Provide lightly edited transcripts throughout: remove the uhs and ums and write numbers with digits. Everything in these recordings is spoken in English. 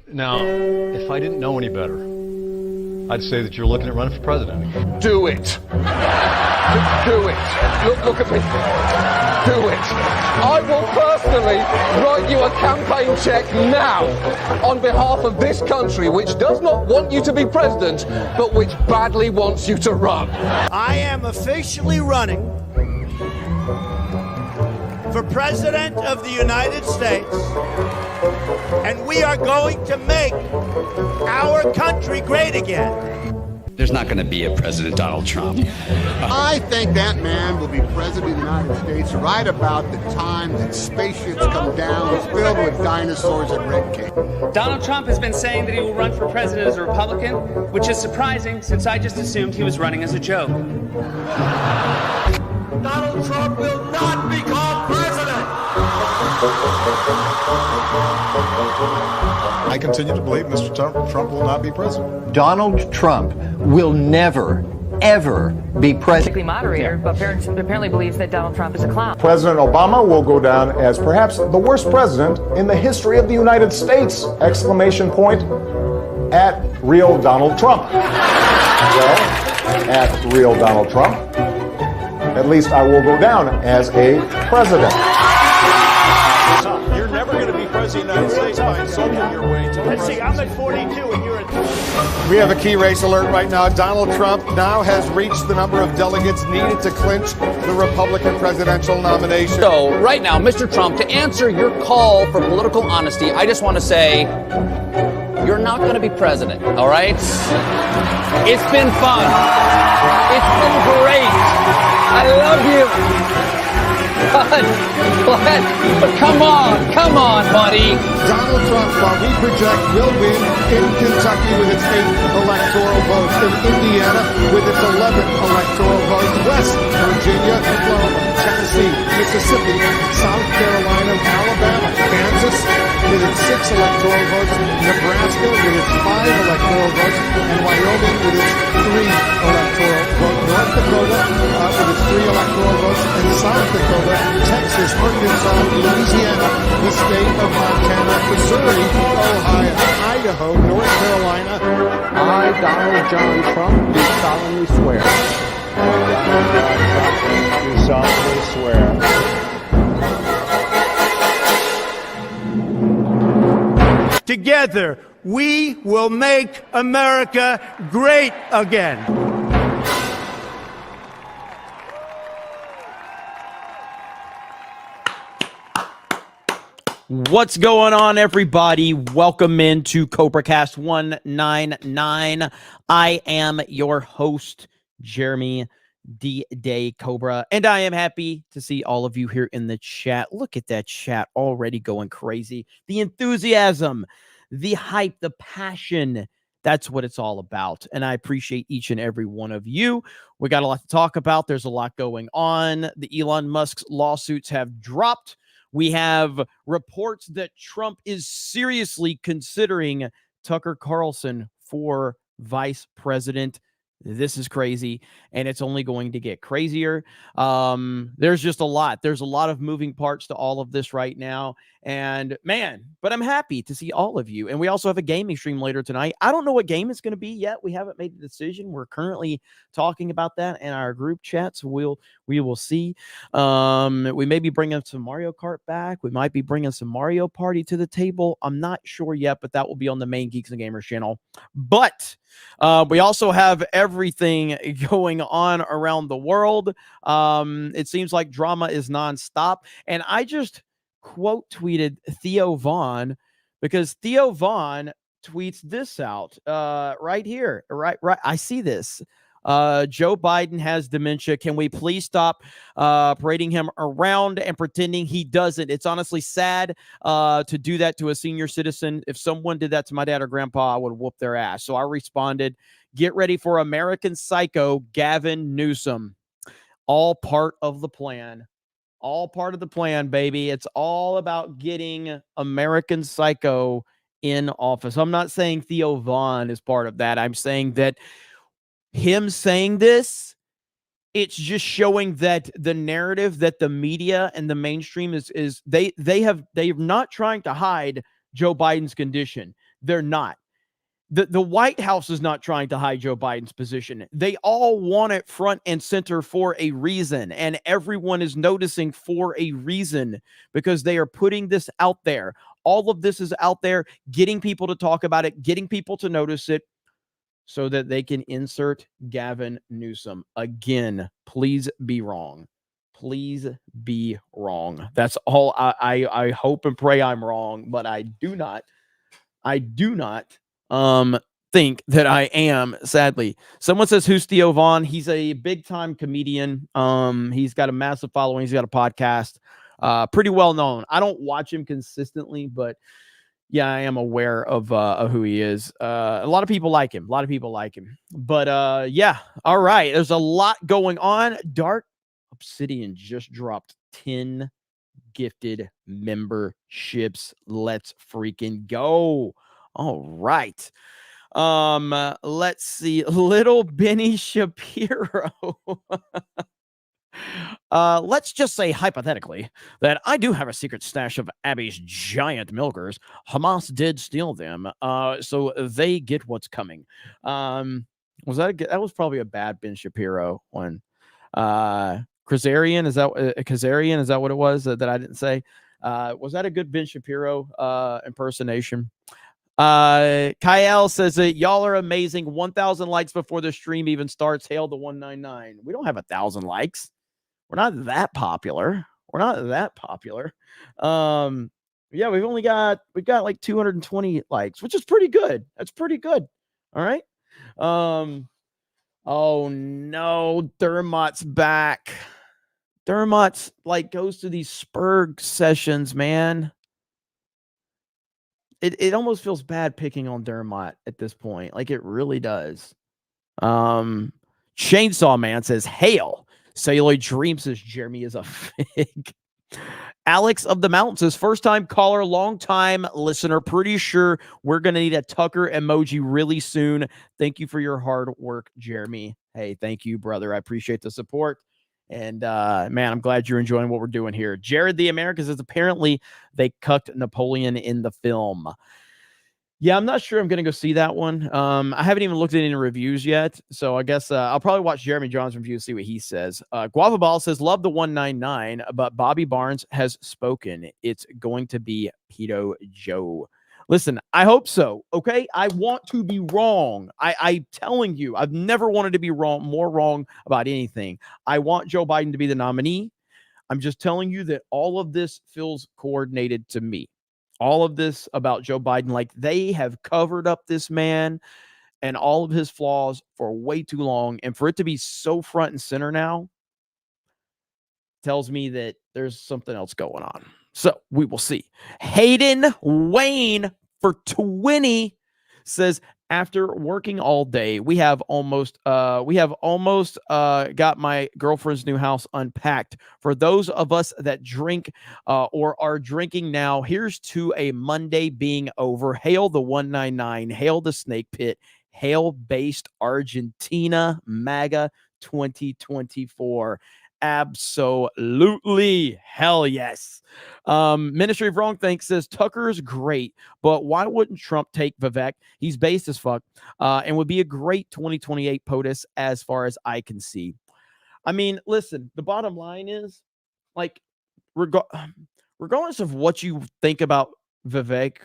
Now, if I didn't know any better, I'd say that you're looking at running for president. Do it. Do it. Look at me. Do it. I will personally write you a campaign check now on behalf of this country, which does not want you to be president, but which badly wants you to run. I am officially running for President of the United States, and we are going to make our country great again. There's not going to be a President Donald Trump. I think that man will be president of the United States right about the time that spaceships come down filled with dinosaurs and red cake. Donald Trump has been saying that he will run for president as a Republican, which is surprising since I just assumed he was running as a joke. Donald Trump will not become president. I continue to believe Mr. Trump will not be president. Donald Trump will never, ever be president. Moderator, but apparently believes that Donald Trump is a clown. President Obama will go down as perhaps the worst president in the history of the United States! Exclamation point at real Donald Trump. Well, at real Donald Trump, at least I will go down as a president. You're never going to be president of the United States by insulting your way to. Let's see, I'm at 42 and you're at 20. We have a key race alert right now. Donald Trump now has reached the number of delegates needed to clinch the Republican presidential nomination. So right now, Mr. Trump, to answer your call for political honesty, I just want to say you're not going to be president, all right? It's been fun. It's been great. I love you. But come on, buddy. Donald Trump, while we project, will win in Kentucky with its 8 electoral votes, in Indiana with its 11 electoral votes, West Virginia, Oklahoma, Tennessee, Mississippi, South Carolina, Alabama, Kansas with its 6 electoral votes, Nebraska with its 5 electoral votes, and Wyoming with its 3 electoral votes, North Dakota with its 3 electoral votes, and South Dakota, Texas, Arkansas, Louisiana, the state of Montana, Missouri, Ohio, Idaho, North Carolina. I, Donald John Trump, do solemnly swear. Do solemnly swear. Together, we will make America great again. What's going on, everybody? Welcome into CobraCast 199. I am your host, Jeremy D-Day Cobra, and I am happy to see all of you here in the chat. Look at that chat already going crazy. The enthusiasm, the hype, the passion. That's what it's all about, and I appreciate each and every one of you. We got a lot to talk about. There's a lot going on. The Elon Musk's lawsuits have dropped. We have reports that Trump is seriously considering Tucker Carlson for vice president. This is crazy, and it's only going to get crazier. There's just a lot. There's a lot of moving parts to all of this right now. And man, but I'm happy to see all of you. And we also have a gaming stream later tonight. I don't know what game it's going to be yet. We haven't made the decision. We're currently talking about that in our group chat. So we will see. We may be bringing some Mario Kart back. We might be bringing some Mario Party to the table. I'm not sure yet, but that will be on the main Geeks and Gamers channel. But we also have everything going on around the world. It seems like drama is nonstop. And I just quote tweeted Theo Vaughn because Theo Vaughn tweets this out right here. Right. I see this. Joe Biden has dementia. Can we please stop parading him around and pretending he doesn't? It's honestly sad to do that to a senior citizen. If someone did that to my dad or grandpa, I would whoop their ass. So I responded, get ready for American Psycho Gavin Newsom. All part of the plan. All part of the plan, baby. It's all about getting American Psycho in office. I'm not saying Theo Vaughn is part of that. I'm saying that him saying this, it's just showing that the narrative that the media and the mainstream is they're not trying to hide Joe Biden's condition. They're not. The White House is not trying to hide Joe Biden's position. They all want it front and center for a reason, and everyone is noticing for a reason because they are putting this out there. All of this is out there, getting people to talk about it, getting people to notice it so that they can insert Gavin Newsom. Again, please be wrong. Please be wrong. That's all. I hope and pray I'm wrong, but I do not think that I am, sadly. Someone says, who's Theo Vaughn? He's a big time comedian. He's got a massive following. He's got a podcast, pretty well known. I don't watch him consistently, but yeah, I am aware of who he is. A lot of people like him. But yeah, all right. There's a lot going on. Dark Obsidian just dropped 10 gifted memberships. Let's freaking go. All right. Let's see. Little Benny Shapiro. Let's just say hypothetically that I do have a secret stash of Abby's giant milkers. Hamas did steal them, so they get what's coming. Was that was probably a bad Ben Shapiro one. Kazarian, is that Kazarian? Is that what it was that I didn't say? Was that a good Ben Shapiro impersonation? Kyle says that y'all are amazing. 1,000 likes before the stream even starts. Hail the 199. We don't have 1,000 likes. We're not that popular. Yeah, we've got like 220 likes, which is pretty good. That's pretty good. All right. Oh no, Dermot's back. Dermot's like goes to these Spurg sessions, man. It almost feels bad picking on Dermot at this point. Like it really does. Chainsaw Man says, hail. Celluloid Dream says Jeremy is a fig. Alex of the Mountain says, first time caller, long time listener. Pretty sure we're going to need a Tucker emoji really soon. Thank you for your hard work, Jeremy. Hey, thank you, brother. I appreciate the support. And man, I'm glad you're enjoying what we're doing here. Jared the American says, apparently they cucked Napoleon in the film. Yeah, I'm not sure I'm going to go see that one. I haven't even looked at any reviews yet, so I guess I'll probably watch Jeremy John's review and see what he says. Guava Ball says, love the 199, but Bobby Barnes has spoken. It's going to be Pedo Joe. Listen, I hope so, okay? I want to be wrong. I'm telling you, I've never wanted to be more wrong about anything. I want Joe Biden to be the nominee. I'm just telling you that all of this feels coordinated to me. All of this about Joe Biden, like they have covered up this man and all of his flaws for way too long. And for it to be so front and center now tells me that there's something else going on. So we will see. Hayden Wayne for 20 says, after working all day, we have almost got my girlfriend's new house unpacked. For those of us that drink or are drinking now, here's to a Monday being over. Hail the 199. Hail the Snake Pit. Hail based Argentina MAGA 2024. Absolutely. Hell yes. Ministry of Wrong Think says Tucker's great, but why wouldn't Trump take Vivek? He's based as fuck and would be a great 2028 POTUS as far as I can see. I mean, listen, the bottom line is like, regardless of what you think about Vivek,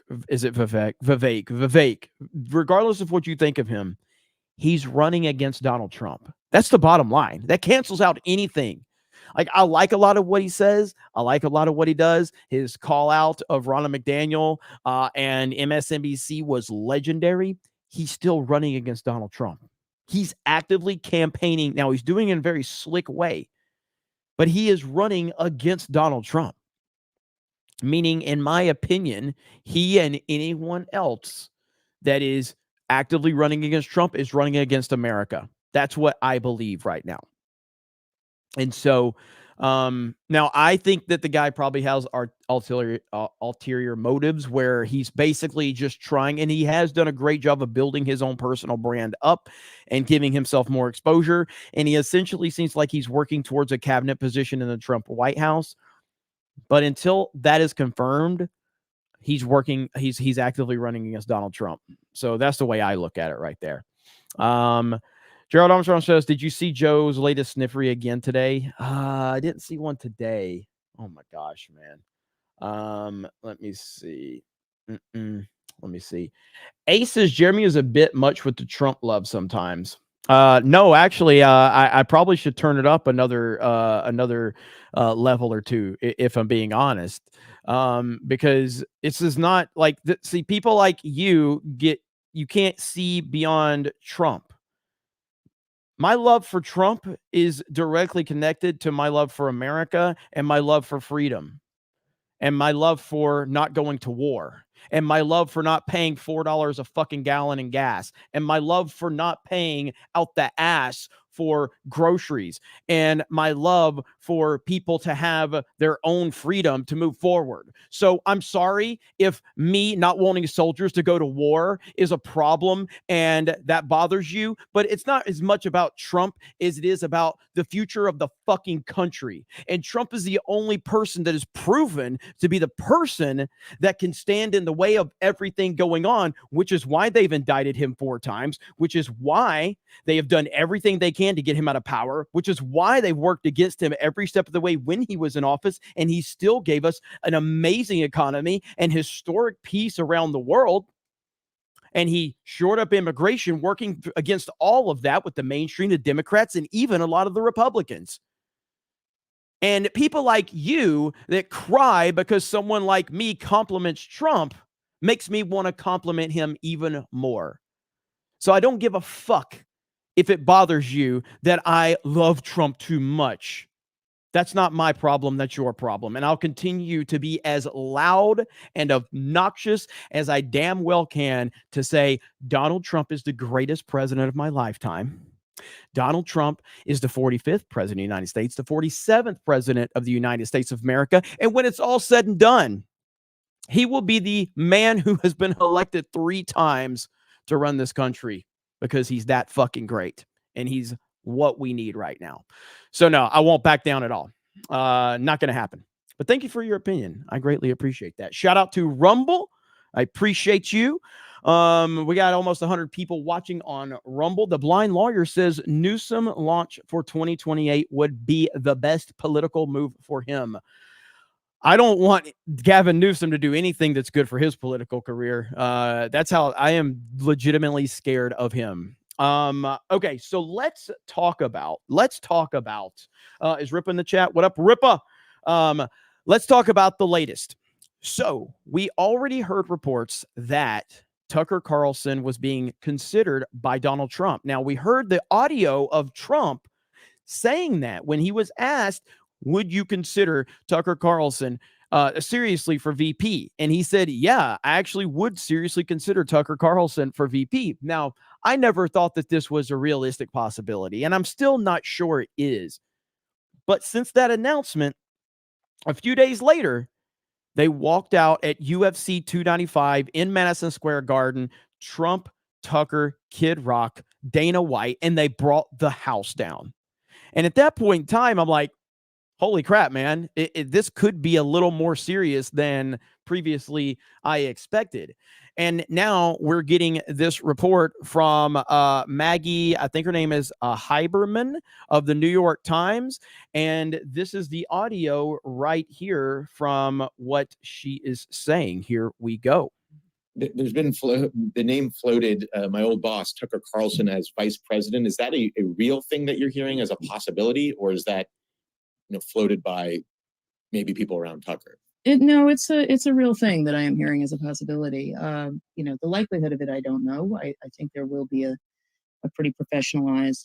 Vivek, regardless of what you think of him, he's running against Donald Trump. That's the bottom line. That cancels out anything. Like, I like a lot of what he says. I like a lot of what he does. His call out of Ronna McDaniel and MSNBC was legendary. He's still running against Donald Trump. He's actively campaigning. Now, he's doing it in a very slick way, but he is running against Donald Trump. Meaning, in my opinion, he and anyone else that is actively running against Trump is running against America. That's what I believe right now. And so now I think that the guy probably has ulterior motives where he's basically just trying, and he has done a great job of building his own personal brand up and giving himself more exposure. And he essentially seems like he's working towards a cabinet position in the Trump White House. But until that is confirmed, he's actively running against Donald Trump. So that's the way I look at it right there. Gerald Armstrong says, did you see Joe's latest sniffery again today? I didn't see one today. Oh my gosh, man. Let me see. Let me see. Ace says Jeremy is a bit much with the Trump love sometimes. No, actually, I probably should turn it up another level or two, if I'm being honest. Because this is not like see, people like you can't see beyond Trump. My love for Trump is directly connected to my love for America and my love for freedom and my love for not going to war and my love for not paying $4 a fucking gallon in gas and my love for not paying out the ass for groceries and my love for people to have their own freedom to move forward. So I'm sorry if me not wanting soldiers to go to war is a problem and that bothers you, but it's not as much about Trump as it is about the future of the fucking country. And Trump is the only person that is proven to be the person that can stand in the way of everything going on, which is why they've indicted him 4 times, which is why they have done everything they can to get him out of power, which is why they worked against him every step of the way when he was in office, and he still gave us an amazing economy and historic peace around the world. And he shored up immigration, working against all of that with the mainstream, the Democrats, and even a lot of the Republicans. And people like you that cry because someone like me compliments Trump makes me want to compliment him even more. So I don't give a fuck if it bothers you that I love Trump too much. That's not my problem. That's your problem. And I'll continue to be as loud and obnoxious as I damn well can to say Donald Trump is the greatest president of my lifetime. Donald Trump is the 45th president of the United States, the 47th president of the United States of America. And when it's all said and done, he will be the man who has been elected 3 times to run this country because he's that fucking great. And he's what we need right now. So no, I won't back down at all. Not going to happen. But thank you for your opinion. I greatly appreciate that. Shout out to Rumble. I appreciate you. We got almost 100 people watching on Rumble. The Blind Lawyer says Newsom launch for 2028 would be the best political move for him. I don't want Gavin Newsom to do anything that's good for his political career. That's how I am legitimately scared of him. Okay, so let's talk about is Rippa in the chat? What up, Rippa? Let's talk about the latest. So we already heard reports that Tucker Carlson was being considered by Donald Trump. Now we heard the audio of Trump saying that when he was asked, would you consider Tucker Carlson seriously for VP? And he said, yeah, I actually would seriously consider Tucker Carlson for VP. Now, I never thought that this was a realistic possibility, and I'm still not sure it is. But since that announcement, a few days later, they walked out at UFC 295 in Madison Square Garden, Trump, Tucker, Kid Rock, Dana White, and they brought the house down. And at that point in time, I'm like, holy crap, man, this could be a little more serious than previously I expected. And now we're getting this report from Maggie, I think her name is Heiberman of the New York Times. And this is the audio right here from what she is saying. Here we go. There's been the name floated, my old boss, Tucker Carlson, as vice president. Is that a real thing that you're hearing as a possibility, or is that floated by maybe people around Tucker? No, it's a real thing that I am hearing as a possibility. The likelihood of it, I don't know. I think there will be a pretty professionalized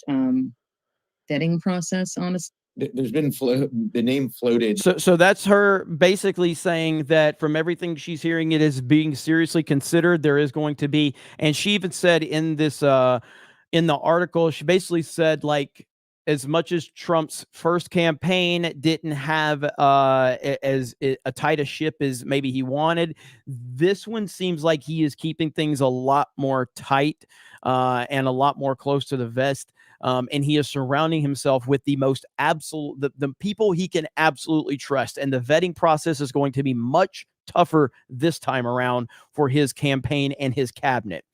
vetting process, honestly. There's been the name floated. So that's her basically saying that from everything she's hearing, it is being seriously considered. There is going to be, and she even said in this in the article, she basically said, like, as much as Trump's first campaign didn't have as a tight a ship as maybe he wanted, this one seems like he is keeping things a lot more tight and a lot more close to the vest And he is surrounding himself with the most absolute, the people he can absolutely trust. And the vetting process is going to be much tougher this time around for his campaign and his cabinet.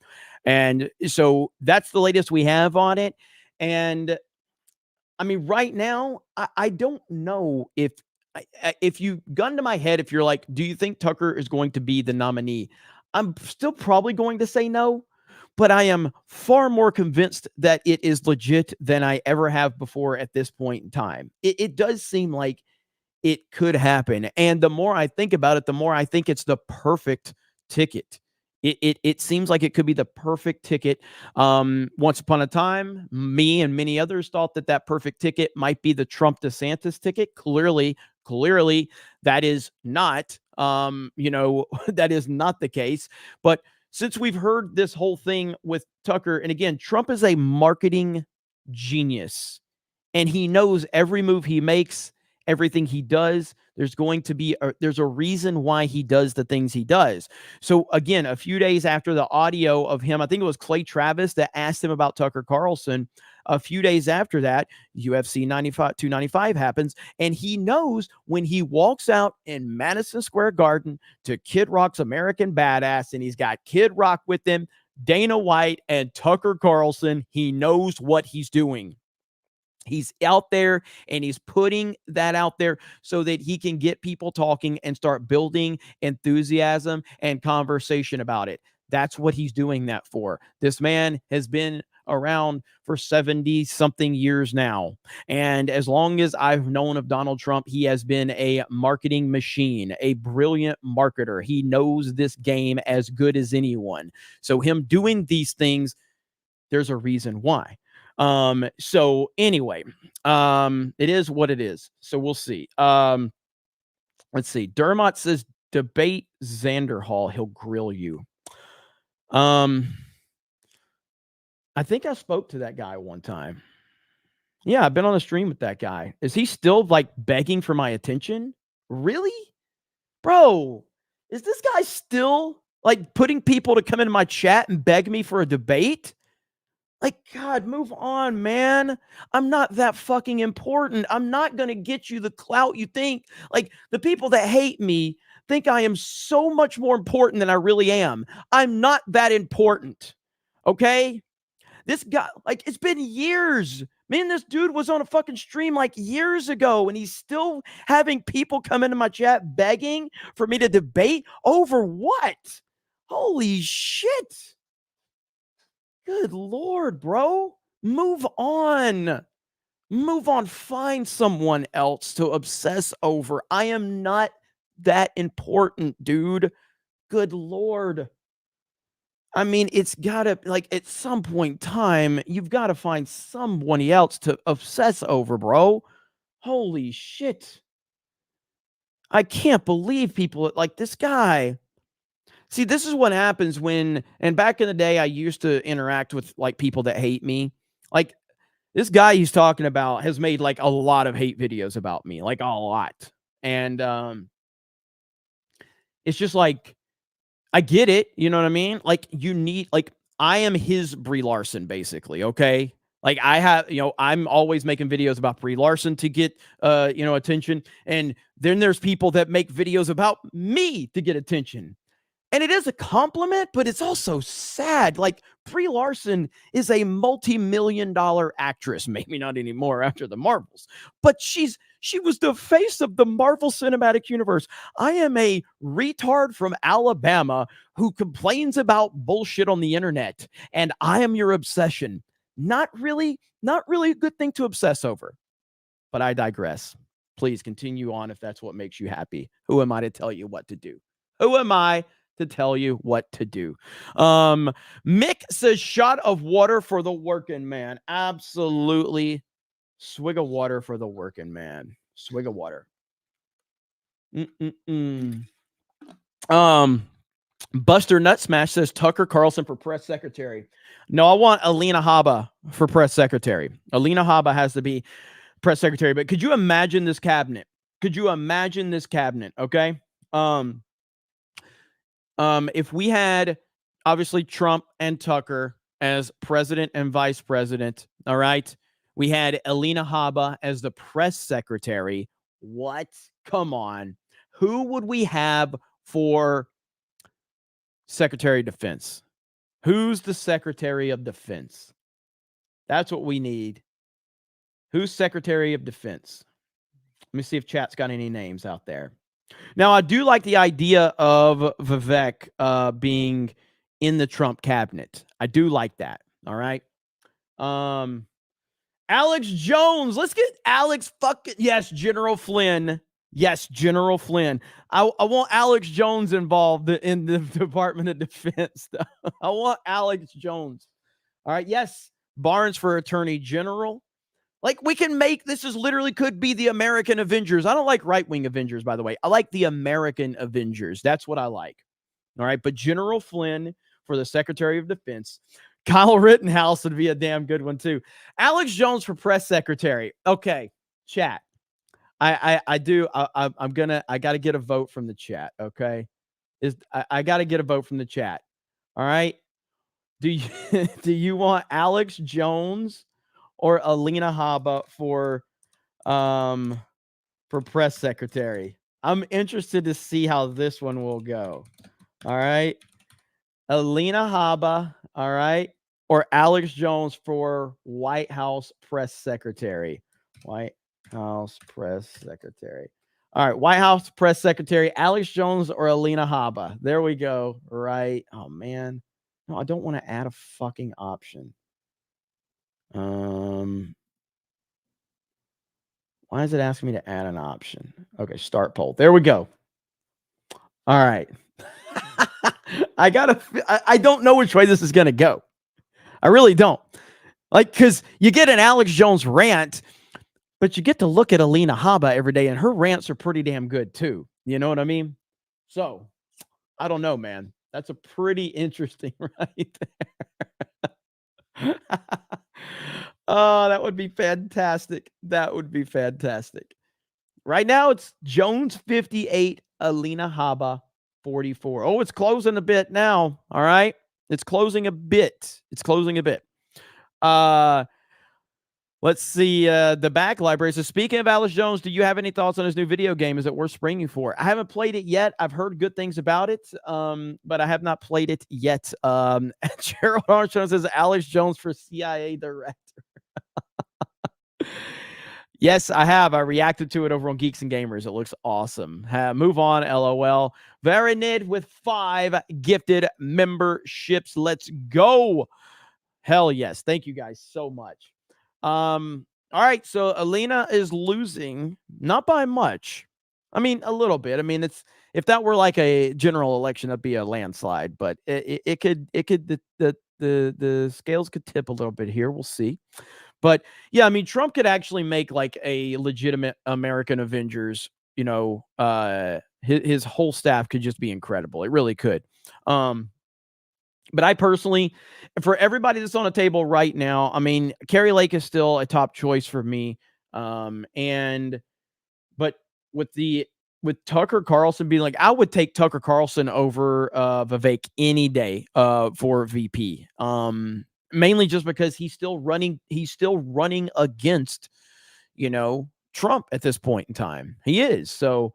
And so that's the latest we have on it. And I mean, right now, I don't know if you gun to my head, if you're like, do you think Tucker is going to be the nominee? I'm still probably going to say no, but I am far more convinced that it is legit than I ever have before at this point in time. It does seem like it could happen. And the more I think about it, the more I think it's the perfect ticket. It seems like it could be the perfect ticket. Once upon a time, me and many others thought that perfect ticket might be the Trump DeSantis ticket. Clearly, that is not, that is not the case. But since we've heard this whole thing with Tucker, and again, Trump is a marketing genius, and he knows every move he makes, everything he does, there's a reason why he does the things he does. So again, a few days after the audio of him, I think it was Clay Travis that asked him about Tucker Carlson. A few days after that, UFC 295 happens, and he knows when he walks out in Madison Square Garden to Kid Rock's American Badass, and he's got Kid Rock with him, Dana White, and Tucker Carlson, he knows what he's doing. He's out there and he's putting that out there so that he can get people talking and start building enthusiasm and conversation about it. That's what he's doing that for. This man has been around for 70 something years now. And as long as I've known of Donald Trump, he has been a marketing machine, a brilliant marketer. He knows this game as good as anyone. So him doing these things, there's a reason why. So anyway, it is what it is. So we'll see. Let's see. Dermot says, debate Xander Hall. He'll grill you. I think I spoke to that guy one time. Yeah, I've been on a stream with that guy. Is he still like begging for my attention? Really? Bro, is this guy still like putting people to come into my chat and beg me for a debate? Like, God, move on, man. I'm not that fucking important. I'm not going to get you the clout you think. Like, the people that hate me think I am so much more important than I really am. I'm not that important. Okay? This guy, like, it's been years. Man, this dude was on a fucking stream like years ago, and he's still having people come into my chat begging for me to debate over what? Holy shit. Good Lord, bro. Move on. Move on. Find someone else to obsess over. I am not that important, dude. Good Lord. I mean, it's got to, like, at some point in time, you've got to find somebody else to obsess over, bro. Holy shit. I can't believe people like this guy. See, this is what happens when, and back in the day, I used to interact with like people that hate me. Like this guy he's talking about has made like a lot of hate videos about me, like a lot. And it's just like, I get it. You know what I mean? Like you need, like I am his Brie Larson, basically. Okay. Like I have, I'm always making videos about Brie Larson to get, attention. And then there's people that make videos about me to get attention. And it is a compliment, but it's also sad. Like Brie Larson is a multi-million-dollar actress, maybe not anymore after the Marvels, but she was the face of the Marvel Cinematic Universe. I am a retard from Alabama who complains about bullshit on the internet, and I am your obsession. Not really a good thing to obsess over. But I digress. Please continue on if that's what makes you happy. Who am I to tell you what to do? Who am I to tell you what to do? Mick says, shot of water for the working man. Absolutely. Swig of water for the working man. Swig of water. Buster Nutsmash says Tucker Carlson for press secretary. No, I want Alina Habba for press secretary. Alina Habba has to be press secretary. But could you imagine this cabinet? Okay. If we had obviously Trump and Tucker as president and vice president, all right, We had Alina Habba as the press secretary. What? Come on. Who would we have for Secretary of Defense? Who's the Secretary of Defense? That's what we need. Who's Secretary of Defense? Let me see if chat's got any names out there. Now, I do like the idea of Vivek being in the Trump cabinet. I do like that. All right. Alex Jones. Let's get Alex fucking. Yes, General Flynn. Yes, General Flynn. I want Alex Jones involved in the Department of Defense. I want Alex Jones. All right. Yes. Barnes for Attorney General. Like, we can make this is literally could be the American Avengers. I don't like right-wing Avengers, by the way. I like the American Avengers. That's what I like. All right. But General Flynn for the Secretary of Defense. Kyle Rittenhouse would be a damn good one, too. Alex Jones for press secretary. Okay. Chat. I got to get a vote from the chat. Okay. I got to get a vote from the chat. All right. Do you want Alex Jones or Alina Habba for press secretary? I'm interested to see how this one will go. All right. Alina Habba, all right, or Alex Jones for White House press secretary. White House press secretary. All right, White House press secretary, Alex Jones or Alina Habba. There we go. Right. Oh, man. No, I don't want to add a fucking option. Why is it asking me to add an option? Okay, start poll. There we go. All right. I don't know which way this is going to go. I really don't. Like, because you get an Alex Jones rant, but you get to look at Alina Habba every day, and her rants are pretty damn good, too. You know what I mean? So, I don't know, man. That's a pretty interesting right there. Oh, that would be fantastic. That would be fantastic. Right now, it's Jones 58, Alina Habba 44. Oh, it's closing a bit now. All right. It's closing a bit. It's closing a bit. Let's see. The back library. So speaking of Alex Jones, do you have any thoughts on his new video game? Is it worth springing for? I haven't played it yet. I've heard good things about it, but I have not played it yet. Gerald Armstrong says Alex Jones for CIA director. Yes, I have. I reacted to it over on Geeks and Gamers. It looks awesome. Move on, LOL. Veronid with 5 gifted memberships. Let's go. Hell yes. Thank you guys so much. All right. So Alina is losing, not by much. I mean, a little bit. I mean, if that were like a general election, that'd be a landslide. But it could the scales could tip a little bit here. We'll see. But yeah, I mean, Trump could actually make like a legitimate American Avengers, you know, his whole staff could just be incredible. It really could. But I personally, for everybody that's on the table right now, I mean, Carrie Lake is still a top choice for me. But with Tucker Carlson being like, I would take Tucker Carlson over Vivek any day for VP. Mainly just because he's still running against, you know, Trump at this point in time. He is. So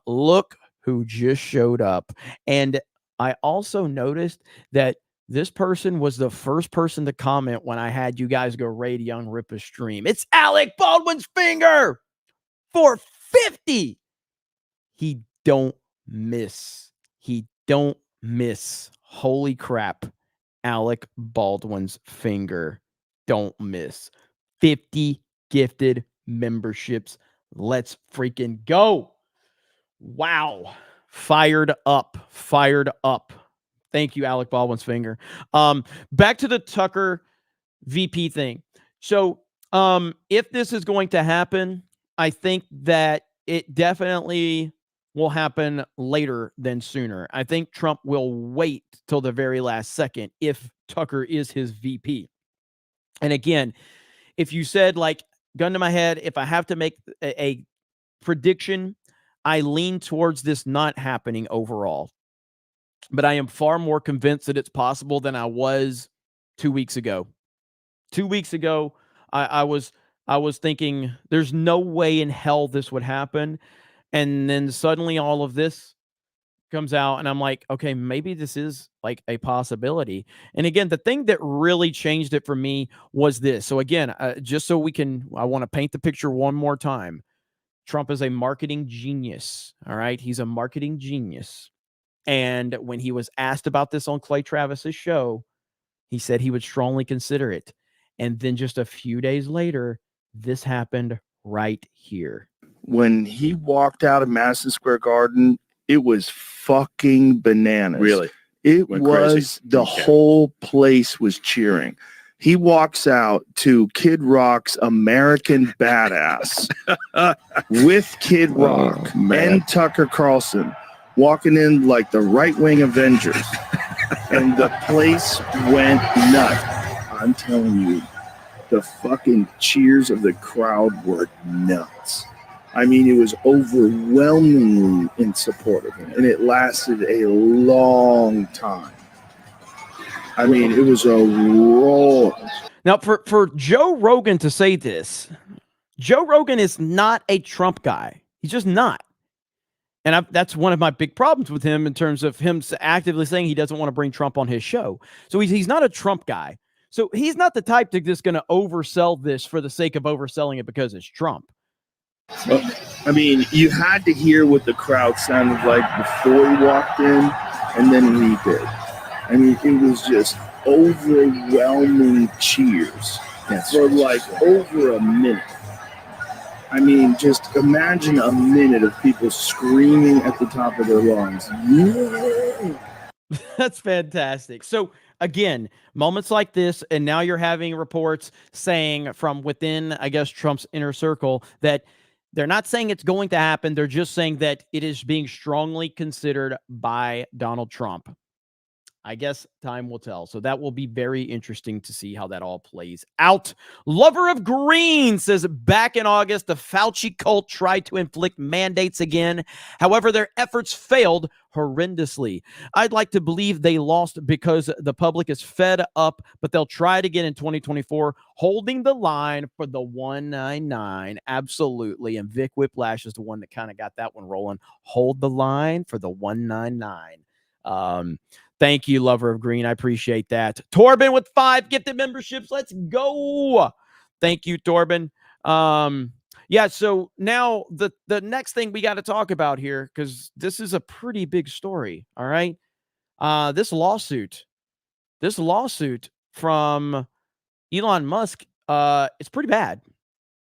look who just showed up. And I also noticed that this person was the first person to comment when I had you guys go raid Young Ripa's stream. It's Alec Baldwin's finger for 50. He don't miss. He don't miss. Holy crap. Alec Baldwin's finger don't miss. 50 gifted memberships. Let's freaking go. Wow. Fired up. Thank you, Alec Baldwin's finger. Back to the Tucker VP thing. So if this is going to happen, I think that it definitely will happen later than sooner. I think Trump will wait till the very last second if Tucker is his VP. And again, if you said, like, gun to my head, if I have to make a prediction, I lean towards this not happening overall. But I am far more convinced that it's possible than I was 2 weeks ago. 2 weeks ago, I was thinking there's no way in hell this would happen. And then suddenly all of this comes out and I'm like, okay, maybe this is like a possibility. And again, the thing that really changed it for me was this. So again, just so I want to paint the picture one more time. Trump is a marketing genius. All right. He's a marketing genius. And when he was asked about this on Clay Travis's show, he said he would strongly consider it. And then just a few days later, this happened right here. When he walked out of Madison Square Garden, it was fucking bananas. Really? It Went was crazy? the Okay. whole place was cheering. He walks out to Kid Rock's American Badass with Kid Rock and Tucker Carlson walking in like the right-wing Avengers. And the place went nuts. I'm telling you, the fucking cheers of the crowd were nuts. I mean, it was overwhelmingly in support of him, and it lasted a long time. I mean, it was a roar. Now, for Joe Rogan to say this, Joe Rogan is not a Trump guy. He's just not. And that's one of my big problems with him in terms of him actively saying he doesn't want to bring Trump on his show. So he's not a Trump guy. So he's not the type that's going to oversell this for the sake of overselling it because it's Trump. I mean, you had to hear what the crowd sounded like before he walked in, and then when he did. I mean, it was just overwhelming cheers for like over a minute. I mean, just imagine a minute of people screaming at the top of their lungs. Yeah. That's fantastic. So again, moments like this, and now you're having reports saying from within, I guess, Trump's inner circle that they're not saying it's going to happen. They're just saying that it is being strongly considered by Donald Trump. I guess time will tell. So that will be very interesting to see how that all plays out. Lover of Green says back in August, the Fauci cult tried to inflict mandates again. However, their efforts failed horrendously. I'd like to believe they lost because the public is fed up, but they'll try it again in 2024, holding the line for the 199. Absolutely. And Vic Whiplash is the one that kind of got that one rolling. Hold the line for the 199. Thank you, Lover of Green. I appreciate that. Torben with 5 gifted memberships. Let's go. Thank you, Torben. Yeah, so now the next thing we got to talk about here, because this is a pretty big story, all right? This lawsuit from Elon Musk, it's pretty bad.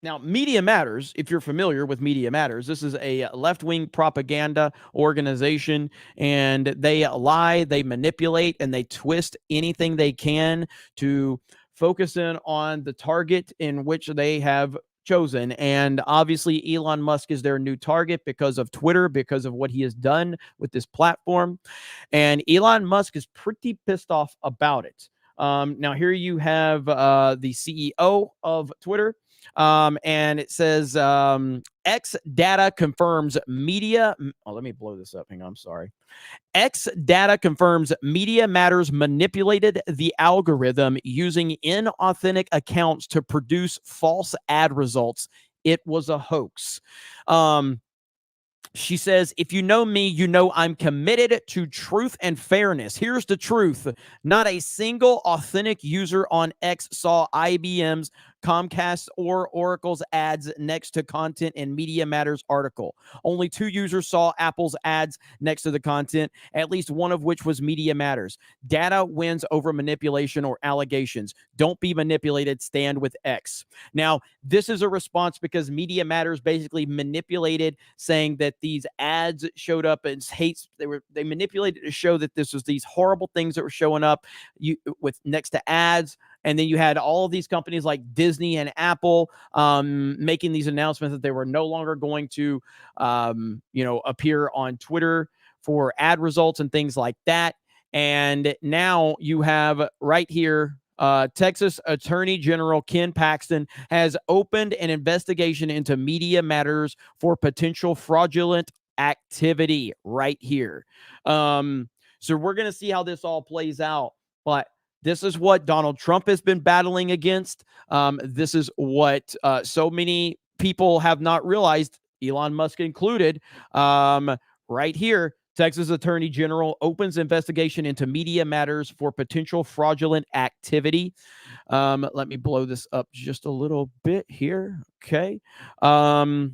Now, Media Matters, if you're familiar with Media Matters, this is a left-wing propaganda organization, and they lie, they manipulate, and they twist anything they can to focus in on the target in which they have chosen. And obviously, Elon Musk is their new target because of Twitter, because of what he has done with this platform. And Elon Musk is pretty pissed off about it. Now, here you have the CEO of Twitter. And it says X data confirms media. Oh, let me blow this up. Hang on. I'm sorry. X data confirms Media Matters manipulated the algorithm using inauthentic accounts to produce false ad results. It was a hoax. She says, if you know me, you know I'm committed to truth and fairness. Here's the truth. Not a single authentic user on X saw IBM's, Comcast, or Oracle's ads next to content in Media Matters article. Only 2 users saw Apple's ads next to the content, at least one of which was Media Matters. Data wins over manipulation or allegations. Don't be manipulated. Stand with X. Now, this is a response because Media Matters basically manipulated, saying that these ads showed up as hates. They manipulated to show that this was these horrible things that were showing up with next to ads. And then you had all of these companies like Disney and Apple making these announcements that they were no longer going to, appear on Twitter for ad results and things like that. And now you have right here, Texas Attorney General Ken Paxton has opened an investigation into Media Matters for potential fraudulent activity right here. So we're going to see how this all plays out. But This is what Donald Trump has been battling against. This is what so many people have not realized, Elon Musk included. Right here, Texas Attorney General opens investigation into media matters for potential fraudulent activity. Let me blow this up just a little bit here. Okay. So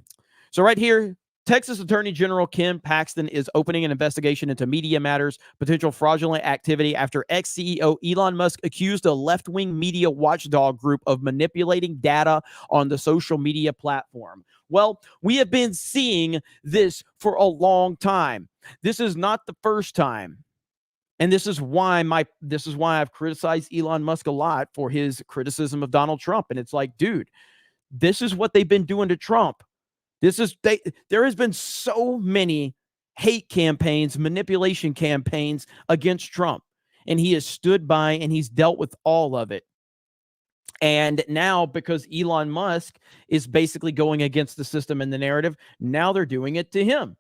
right here, Texas Attorney General Ken Paxton is opening an investigation into media matters, potential fraudulent activity after ex-CEO Elon Musk accused a left-wing media watchdog group of manipulating data on the social media platform. Well, we have been seeing this for a long time. This is not the first time. And this is why I've criticized Elon Musk a lot for his criticism of Donald Trump. And it's like, dude, this is what they've been doing to Trump. There has been so many hate campaigns, manipulation campaigns against Trump, and he has stood by and he's dealt with all of it. And now, because Elon Musk is basically going against the system and the narrative, now they're doing it to him.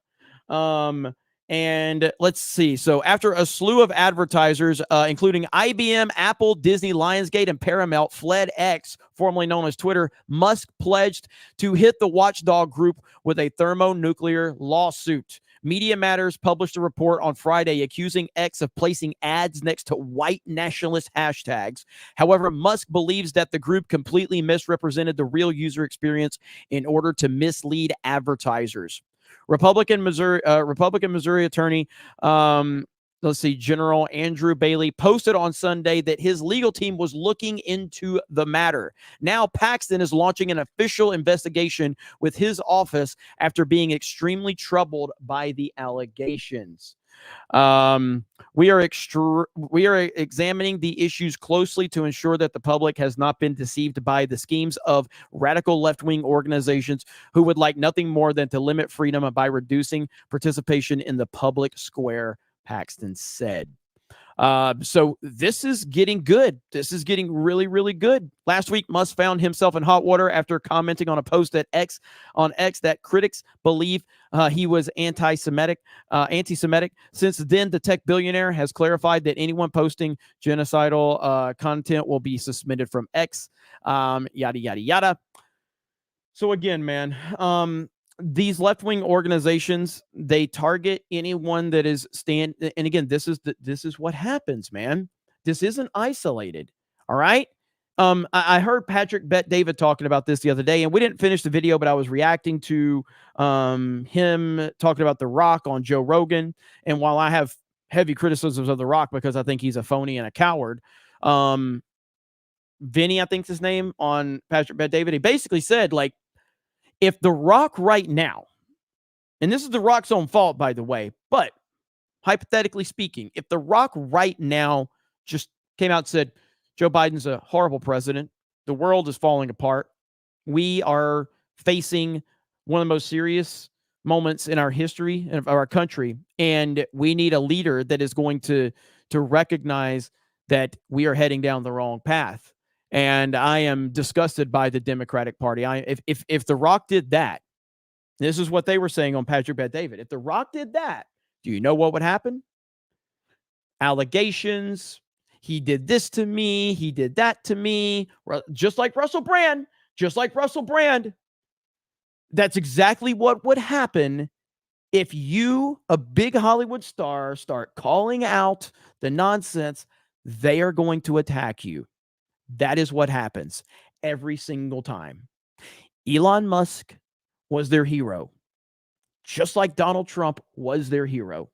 And let's see. So after a slew of advertisers, including IBM, Apple, Disney, Lionsgate, and Paramount, fled X, formerly known as Twitter, Musk pledged to hit the watchdog group with a thermonuclear lawsuit. Media Matters published a report on Friday accusing X of placing ads next to white nationalist hashtags. However, Musk believes that the group completely misrepresented the real user experience in order to mislead advertisers. Republican Missouri attorney, General Andrew Bailey posted on Sunday that his legal team was looking into the matter. Now Paxton is launching an official investigation with his office after being extremely troubled by the allegations. We are examining the issues closely to ensure that the public has not been deceived by the schemes of radical left-wing organizations who would like nothing more than to limit freedom by reducing participation in the public square, Paxton said. So this is getting good. This is getting really, really good. Last week, Musk found himself in hot water after commenting on a post at X that critics believe he was anti-Semitic. Since then, the tech billionaire has clarified that anyone posting genocidal content will be suspended from X. Yada, yada, yada. So again, man, these left-wing organizations, they target anyone that is and again, this is what happens, man. This isn't isolated. All right. I heard Patrick Bet-David talking about this the other day, and we didn't finish the video, but I was reacting to him talking about The Rock on Joe Rogan. And while I have heavy criticisms of The Rock because I think he's a phony and a coward, Vinny, I think's his name, on Patrick Bet-David, he basically said, like, if The Rock right now, and this is The Rock's own fault, by the way, but hypothetically speaking, if The Rock right now just came out and said, Joe Biden's a horrible president, the world is falling apart, we are facing one of the most serious moments in our history of our country, and we need a leader that is going to recognize that we are heading down the wrong path. And I am disgusted by the Democratic Party. If The Rock did that, this is what they were saying on Patrick Bet-David. If The Rock did that, do you know what would happen? Allegations. He did this to me. He did that to me. Just like Russell Brand. That's exactly what would happen if you, a big Hollywood star, start calling out the nonsense. They are going to attack you. That is what happens every single time. Elon Musk was their hero, just like Donald Trump was their hero.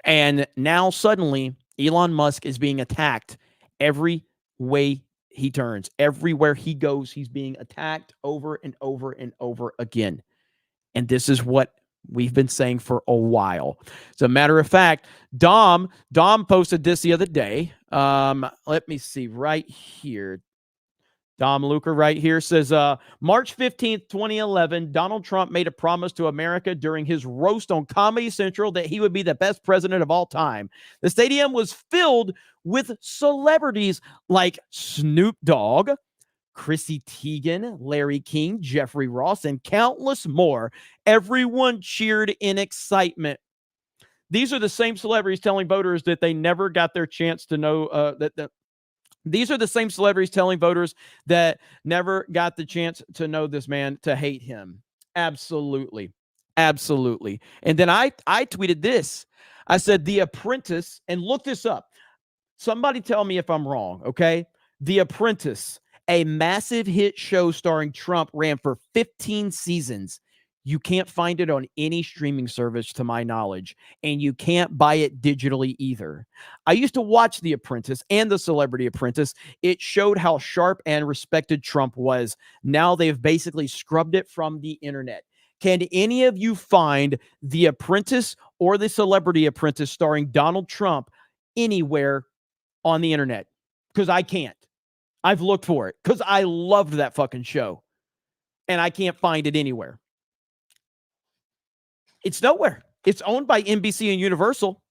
And now suddenly Elon Musk is being attacked every way he turns. Everywhere he goes, he's being attacked over and over and over again. And this is what we've been saying for a while. As a matter of fact, Dom posted this the other day. Let me see right here. Dom Luker right here says, March 15th, 2011, Donald Trump made a promise to America during his roast on Comedy Central that he would be the best president of all time. The stadium was filled with celebrities like Snoop Dogg, Chrissy Teigen, Larry King, Jeffrey Ross, and countless more. Everyone cheered in excitement. These are the same celebrities telling voters that they never got their chance to know these are the same celebrities telling voters that never got the chance to know this man, to hate him. Absolutely. Absolutely. And then I tweeted this. I said, The Apprentice, and look this up. Somebody tell me if I'm wrong, okay? The Apprentice, a massive hit show starring Trump, ran for 15 seasons. You can't find it on any streaming service, to my knowledge, and you can't buy it digitally either. I used to watch The Apprentice and The Celebrity Apprentice. It showed how sharp and respected Trump was. Now they've basically scrubbed it from the internet. Can any of you find The Apprentice or The Celebrity Apprentice starring Donald Trump anywhere on the internet? Because I can't. I've looked for it because I loved that fucking show, and I can't find it anywhere. It's nowhere. It's owned by NBC and Universal,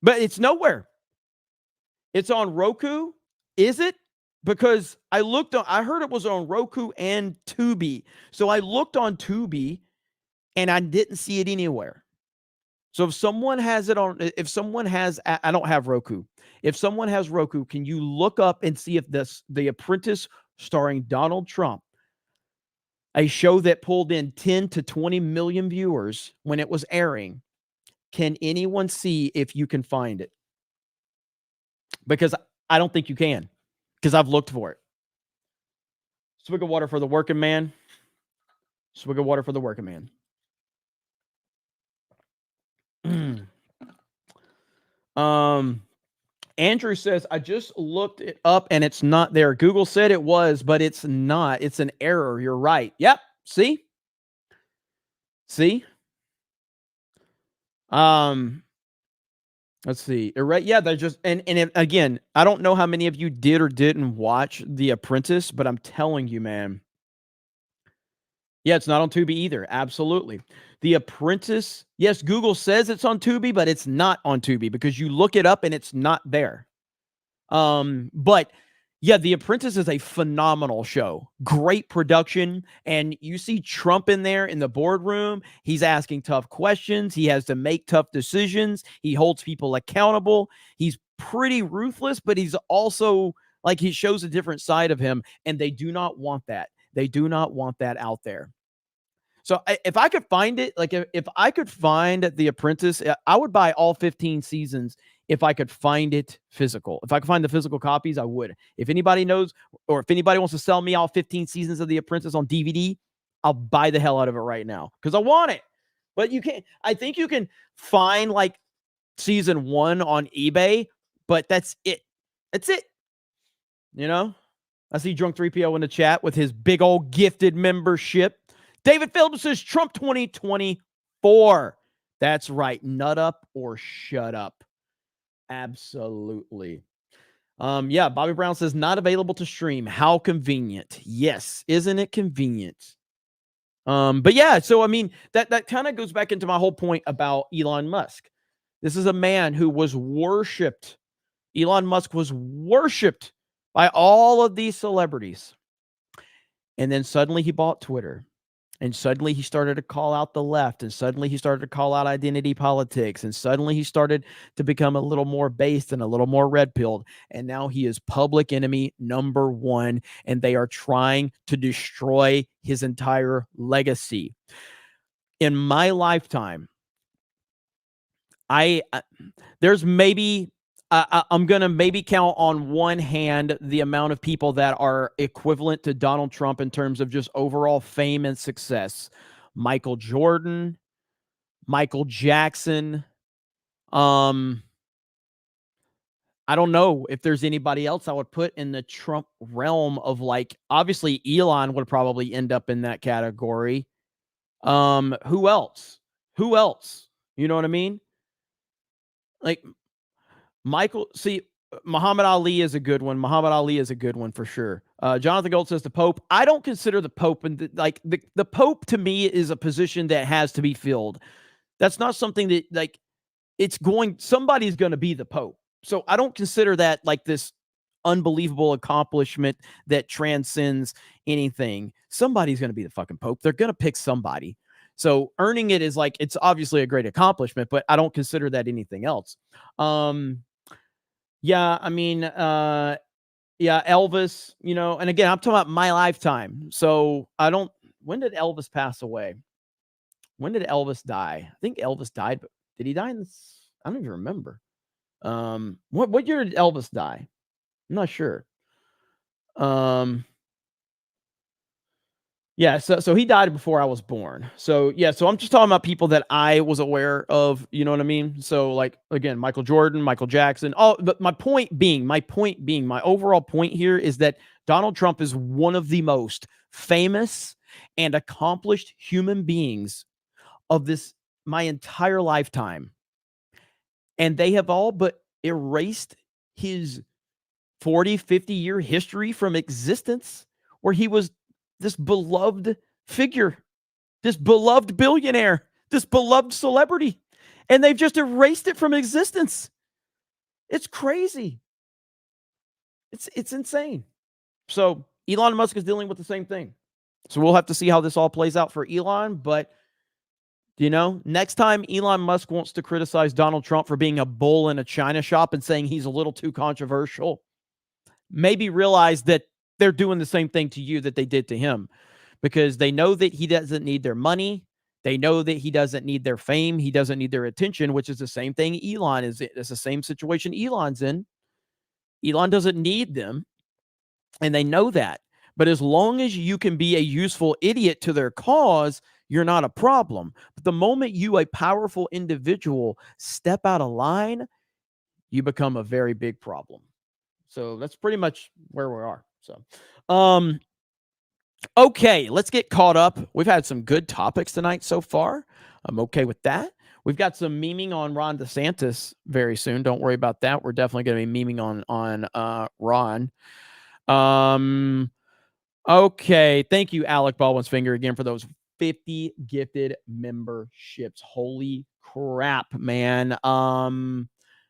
but it's nowhere. It's on Roku. Is it? Because I heard it was on Roku and Tubi. So I looked on Tubi and I didn't see it anywhere. So if someone has it on, I don't have Roku. If someone has Roku, can you look up and see if The Apprentice starring Donald Trump, a show that pulled in 10 to 20 million viewers when it was airing, can anyone see if you can find it? Because I don't think you can, because I've looked for it. Swig of water for the working man. Swig of water for the working man. Andrew says, I just looked it up and it's not there. Google said it was, but it's not. It's an error. You're right. Yep. See? Let's see. Right. Yeah, they're just again, I don't know how many of you did or didn't watch The Apprentice, but I'm telling you, man. Yeah, it's not on Tubi either. Absolutely. The Apprentice, yes, Google says it's on Tubi, but it's not on Tubi because you look it up and it's not there. But yeah, The Apprentice is a phenomenal show. Great production. And you see Trump in there in the boardroom. He's asking tough questions. He has to make tough decisions. He holds people accountable. He's pretty ruthless, but he's also like, he shows a different side of him, and they do not want that. They do not want that out there. So if I could find it, like if I could find The Apprentice, I would buy all 15 seasons if I could find it physical. If I could find the physical copies, I would. If anybody knows, or if anybody wants to sell me all 15 seasons of The Apprentice on DVD, I'll buy the hell out of it right now because I want it. But you can't. I think you can find like season 1 on eBay, but that's it. That's it. You know? I see Drunk 3PO in the chat with his big old gifted membership. David Phillips says Trump 2024. That's right. Nut up or shut up. Absolutely. Yeah, Bobby Brown says not available to stream. How convenient. Yes. Isn't it convenient? But yeah, so I mean, that kind of goes back into my whole point about Elon Musk. This is a man who was worshipped. Elon Musk was worshipped by all of these celebrities. And then suddenly he bought Twitter. And suddenly he started to call out the left. And suddenly he started to call out identity politics. And suddenly he started to become a little more based and a little more red-pilled. And now he is public enemy number 1. And they are trying to destroy his entire legacy. In my lifetime, there's maybe... I'm going to maybe count on one hand the amount of people that are equivalent to Donald Trump in terms of just overall fame and success. Michael Jordan, Michael Jackson. I don't know if there's anybody else I would put in the Trump realm of, like, obviously Elon would probably end up in that category. Who else? You know what I mean? Like, Muhammad Ali is a good one. Muhammad Ali is a good one for sure. Jonathan Gold says the Pope. I don't consider the Pope, and the Pope to me is a position that has to be filled. That's not something that, like, somebody's going to be the Pope. So I don't consider that like this unbelievable accomplishment that transcends anything. Somebody's going to be the fucking Pope. They're going to pick somebody. So earning it is like, it's obviously a great accomplishment, but I don't consider that anything else. Yeah, I mean, yeah, Elvis, you know, and again, I'm talking about my lifetime. So when did Elvis pass away? When did Elvis die? I think Elvis died, but did he die I don't even remember. What year did Elvis die? I'm not sure. Yeah, so he died before I was born. So yeah, so I'm just talking about people that I was aware of, you know what I mean? So like again, Michael Jordan, Michael Jackson. But my overall point here is that Donald Trump is one of the most famous and accomplished human beings of my entire lifetime. And they have all but erased his 40, 50-year history from existence, where he was this beloved figure, this beloved billionaire, this beloved celebrity, and they've just erased it from existence. It's crazy. It's insane. So Elon Musk is dealing with the same thing. So we'll have to see how this all plays out for Elon, but next time Elon Musk wants to criticize Donald Trump for being a bull in a china shop and saying he's a little too controversial, maybe realize that they're doing the same thing to you that they did to him, because they know that he doesn't need their money. They know that he doesn't need their fame. He doesn't need their attention, which is the same thing Elon is in. It's the same situation Elon's in. Elon doesn't need them, and they know that. But as long as you can be a useful idiot to their cause, you're not a problem. But the moment you, a powerful individual, step out of line, you become a very big problem. So that's pretty much where we are. So, okay, let's get caught up. We've had some good topics tonight so far. I'm okay with that. We've got some memeing on Ron DeSantis very soon. Don't worry about that. We're definitely going to be memeing on Ron. Okay, thank you, Alec Baldwin's Finger, again for those 50 gifted memberships. Holy crap, man.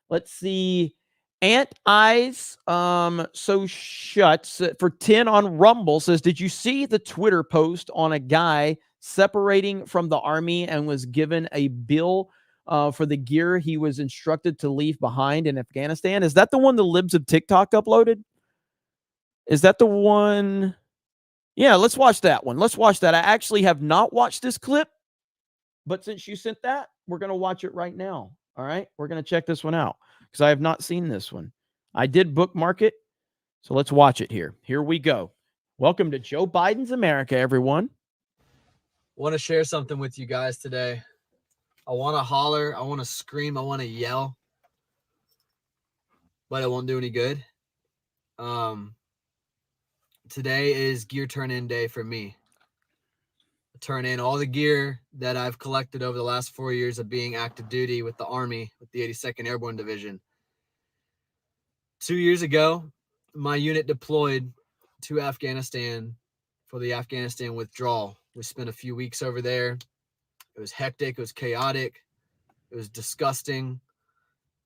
Let's see. Ant Eyes So Shuts for 10 on Rumble says, did you see the Twitter post on a guy separating from the army and was given a bill for the gear he was instructed to leave behind in Afghanistan? Is that the one the libs of TikTok uploaded? Is that the one? Yeah, let's watch that one. Let's watch that. I actually have not watched this clip, but since you sent that, we're going to watch it right now. All right, we're going to check this one out because I have not seen this one. I did bookmark it, so let's watch it here. Here we go. Welcome to Joe Biden's America, everyone. I want to share something with you guys today. I want to holler, I want to scream, I want to yell, but it won't do any good. Today is gear turn-in day for me. I turn in all the gear that I've collected over the last 4 years of being active duty with the Army, with the 82nd Airborne Division. 2 years ago, my unit deployed to Afghanistan for the Afghanistan withdrawal. We spent a few weeks over there. It was hectic, it was chaotic, it was disgusting,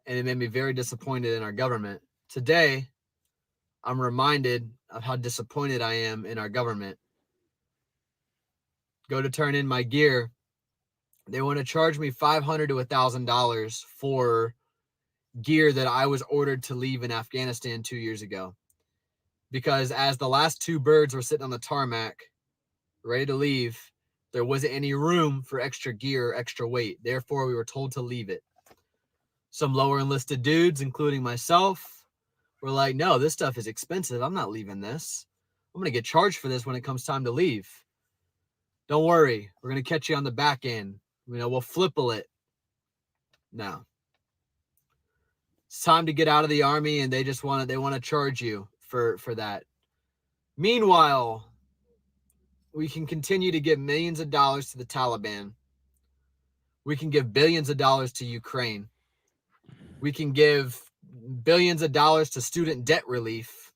and it made me very disappointed in our government. Today, I'm reminded of how disappointed I am in our government. Go to turn in my gear. They want to charge me $500 to $1,000 for gear that I was ordered to leave in Afghanistan 2 years ago. Because as the last two birds were sitting on the tarmac, ready to leave, there wasn't any room for extra gear or extra weight. Therefore, we were told to leave it. Some lower enlisted dudes, including myself, were like, no, this stuff is expensive. I'm not leaving this. I'm going to get charged for this when it comes time to leave. Don't worry. We're going to catch you on the back end. We'll flipple it. No. It's time to get out of the Army, and they want to charge you for that. Meanwhile, we can continue to give millions of dollars to the Taliban. We can give billions of dollars to Ukraine. We can give billions of dollars to student debt relief.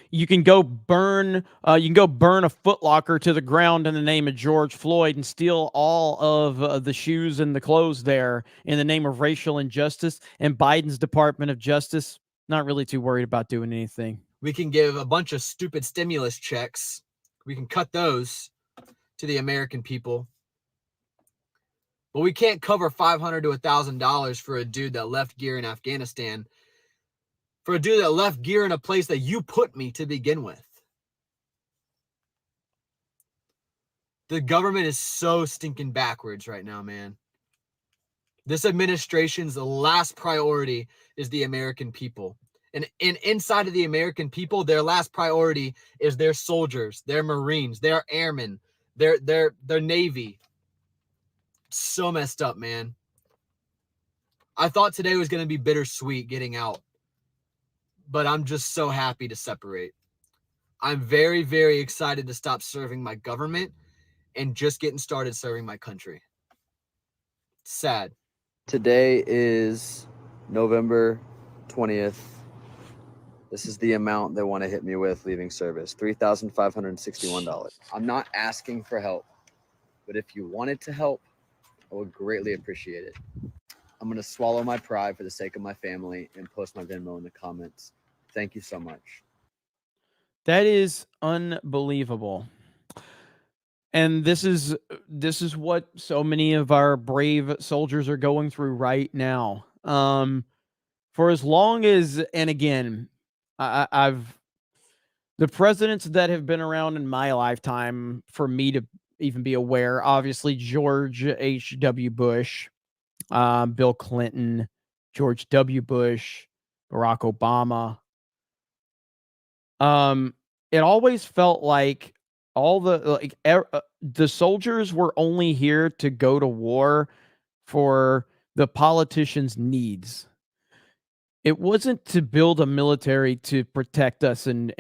You can go burn a Foot Locker to the ground in the name of George Floyd and steal all of the shoes and the clothes there in the name of racial injustice. And Biden's Department of Justice, not really too worried about doing anything. We can give a bunch of stupid stimulus checks. We can cut those to the American people. But we can't cover $500 to $1,000 for a dude that left gear in Afghanistan, for a dude that left gear in a place that you put me to begin with. The government is so stinking backwards right now, man. This administration's last priority is the American people. And inside of the American people, their last priority is their soldiers, their Marines, their airmen, their Navy. So messed up, man. I thought today was going to be bittersweet getting out, but I'm just so happy to separate. I'm very, very excited to stop serving my government and just getting started serving my country. Sad. Today is November 20th. This is the amount they want to hit me with leaving service, $3,561. I'm not asking for help, but if you wanted to help, I would greatly appreciate it. I'm going to swallow my pride for the sake of my family and post my Venmo in the comments. Thank you so much. That is unbelievable. And this is what so many of our brave soldiers are going through right now. For as long as, and again, I've the presidents that have been around in my lifetime for me to even be aware, obviously George H.W. Bush, Bill Clinton, George W. Bush, Barack Obama. It always felt like all the soldiers were only here to go to war for the politicians' needs. It wasn't to build a military to protect us and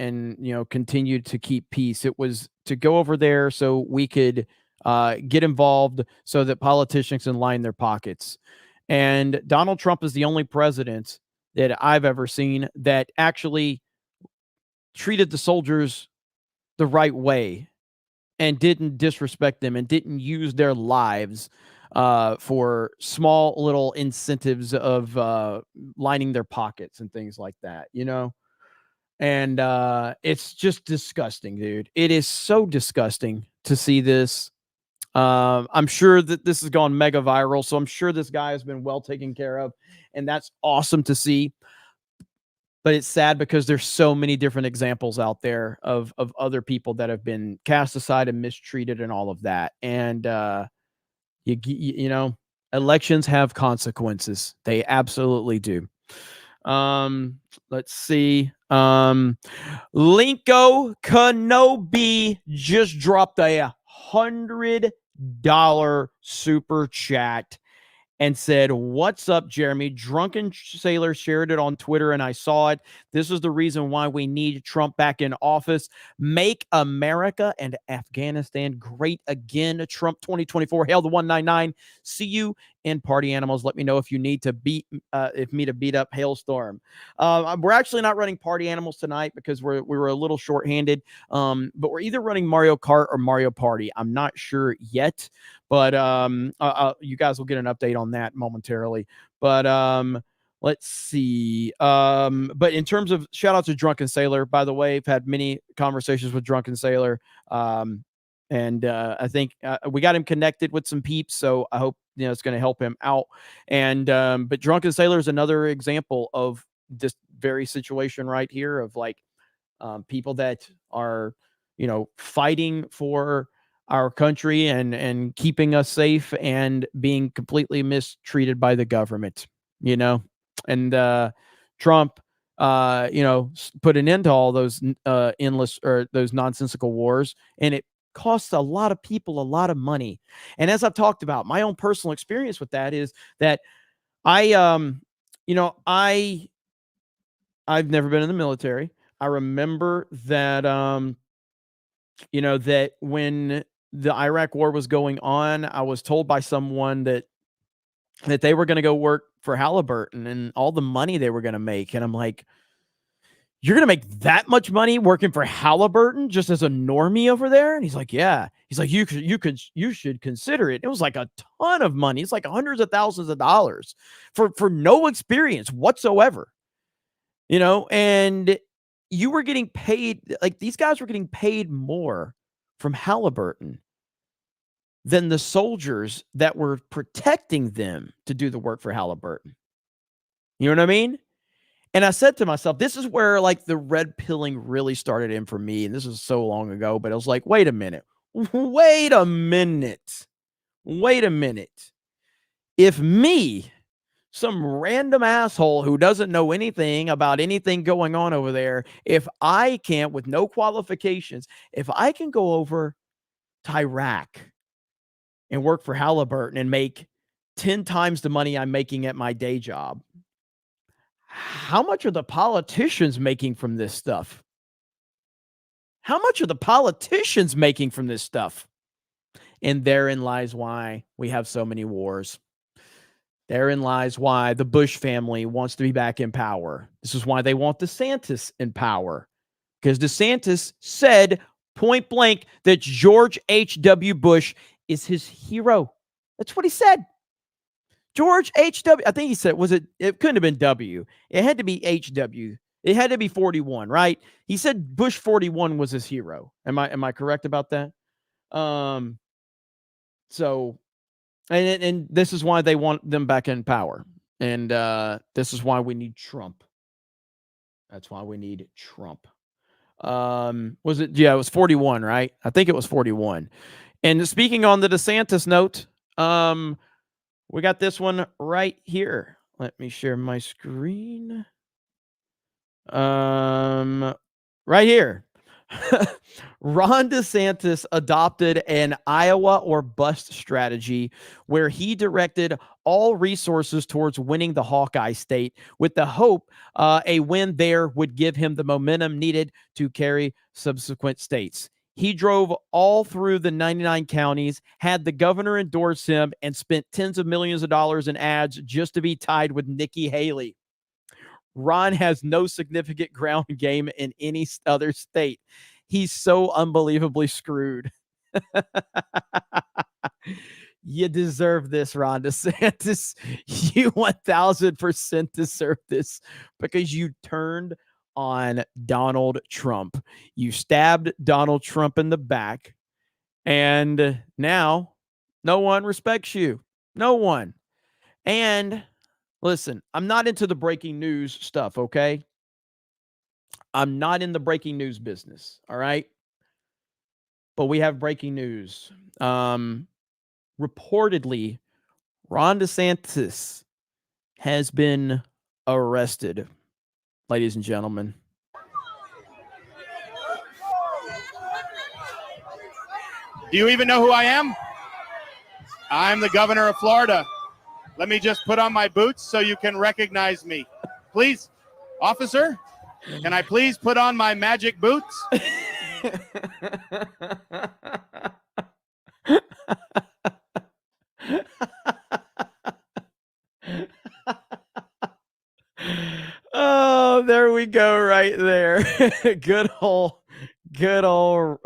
continue to keep peace. It was to go over there so we could get involved so that politicians can line their pockets. And Donald Trump is the only president that I've ever seen that actually treated the soldiers the right way and didn't disrespect them and didn't use their lives for small little incentives of lining their pockets and things like that, and it's just disgusting, dude. It is so disgusting to see this. I'm sure that this has gone mega viral, so I'm sure this guy has been well taken care of, and that's awesome to see. But it's sad because there's so many different examples out there of other people that have been cast aside and mistreated and all of that. And elections have consequences. They absolutely do. Let's see. Linko Kenobi just dropped a $100 super chat and said, "What's up, Jeremy? Drunken Sailor shared it on Twitter, and I saw it. This is the reason why we need Trump back in office. Make America and Afghanistan great again. Trump 2024. Hail the 199. See you in Party Animals. Let me know if you need to beat up Hailstorm." We're actually not running Party Animals tonight because we were a little shorthanded. But we're either running Mario Kart or Mario Party. I'm not sure yet. But you guys will get an update on that momentarily. But let's see. But in terms of shout out to Drunken Sailor, by the way, I've had many conversations with Drunken Sailor. And I think we got him connected with some peeps. So I hope it's going to help him out. And but Drunken Sailor is another example of this very situation right here of like people that are, fighting for our country and keeping us safe and being completely mistreated by the government, and Trump, put an end to all those endless or those nonsensical wars. And it costs a lot of people a lot of money. And as I've talked about, my own personal experience with that is that I've never been in the military. I remember that, that when the Iraq war was going on, I was told by someone that they were going to go work for Halliburton and all the money they were going to make. And I'm like, you're going to make that much money working for Halliburton just as a normie over there? And he's like, yeah. He's like, you should consider it. It was like a ton of money. It's like hundreds of thousands of dollars for no experience whatsoever, and you were getting paid, like these guys were getting paid more from Halliburton than the soldiers that were protecting them to do the work for Halliburton. You know what I mean? And I said to myself, this is where like the red pilling really started in for me. And this was so long ago, but I was like, wait a minute. Wait a minute. Wait a minute. If me, some random asshole who doesn't know anything about anything going on over there, if I can't, with no qualifications, if I can go over to Iraq and work for Halliburton and make 10 times the money I'm making at my day job, how much are the politicians making from this stuff? How much are the politicians making from this stuff? And therein lies why we have so many wars. Therein lies why the Bush family wants to be back in power. This is why they want DeSantis in power. Because DeSantis said point blank that George H.W. Bush is his hero. That's what he said. George H.W. I think he said, it couldn't have been W. It had to be H.W. It had to be 41, right? He said Bush 41 was his hero. Am I correct about that? So, and this is why they want them back in power. And this is why we need Trump. That's why we need Trump. Was it? Yeah, it was 41, right? I think it was 41. And speaking on the DeSantis note, we got this one right here. Let me share my screen. Right here. Ron DeSantis adopted an Iowa or bust strategy where he directed all resources towards winning the Hawkeye state with the hope a win there would give him the momentum needed to carry subsequent states. He drove all through the 99 counties, had the governor endorse him, and spent tens of millions of dollars in ads just to be tied with Nikki Haley. Ron has no significant ground game in any other state. He's so unbelievably screwed. You deserve this, Ron DeSantis. You 1000% deserve this because you turned on Donald Trump. You stabbed Donald Trump in the back, and now no one respects you. No one. And listen, I'm not into the breaking news stuff, okay? I'm not in the breaking news business, all right? But we have breaking news. Reportedly, Ron DeSantis has been arrested, ladies and gentlemen. Do you even know who I am? I'm the governor of Florida. Let me just put on my boots so you can recognize me. Please, officer, can I please put on my magic boots? Oh, there we go right there. Good old meatball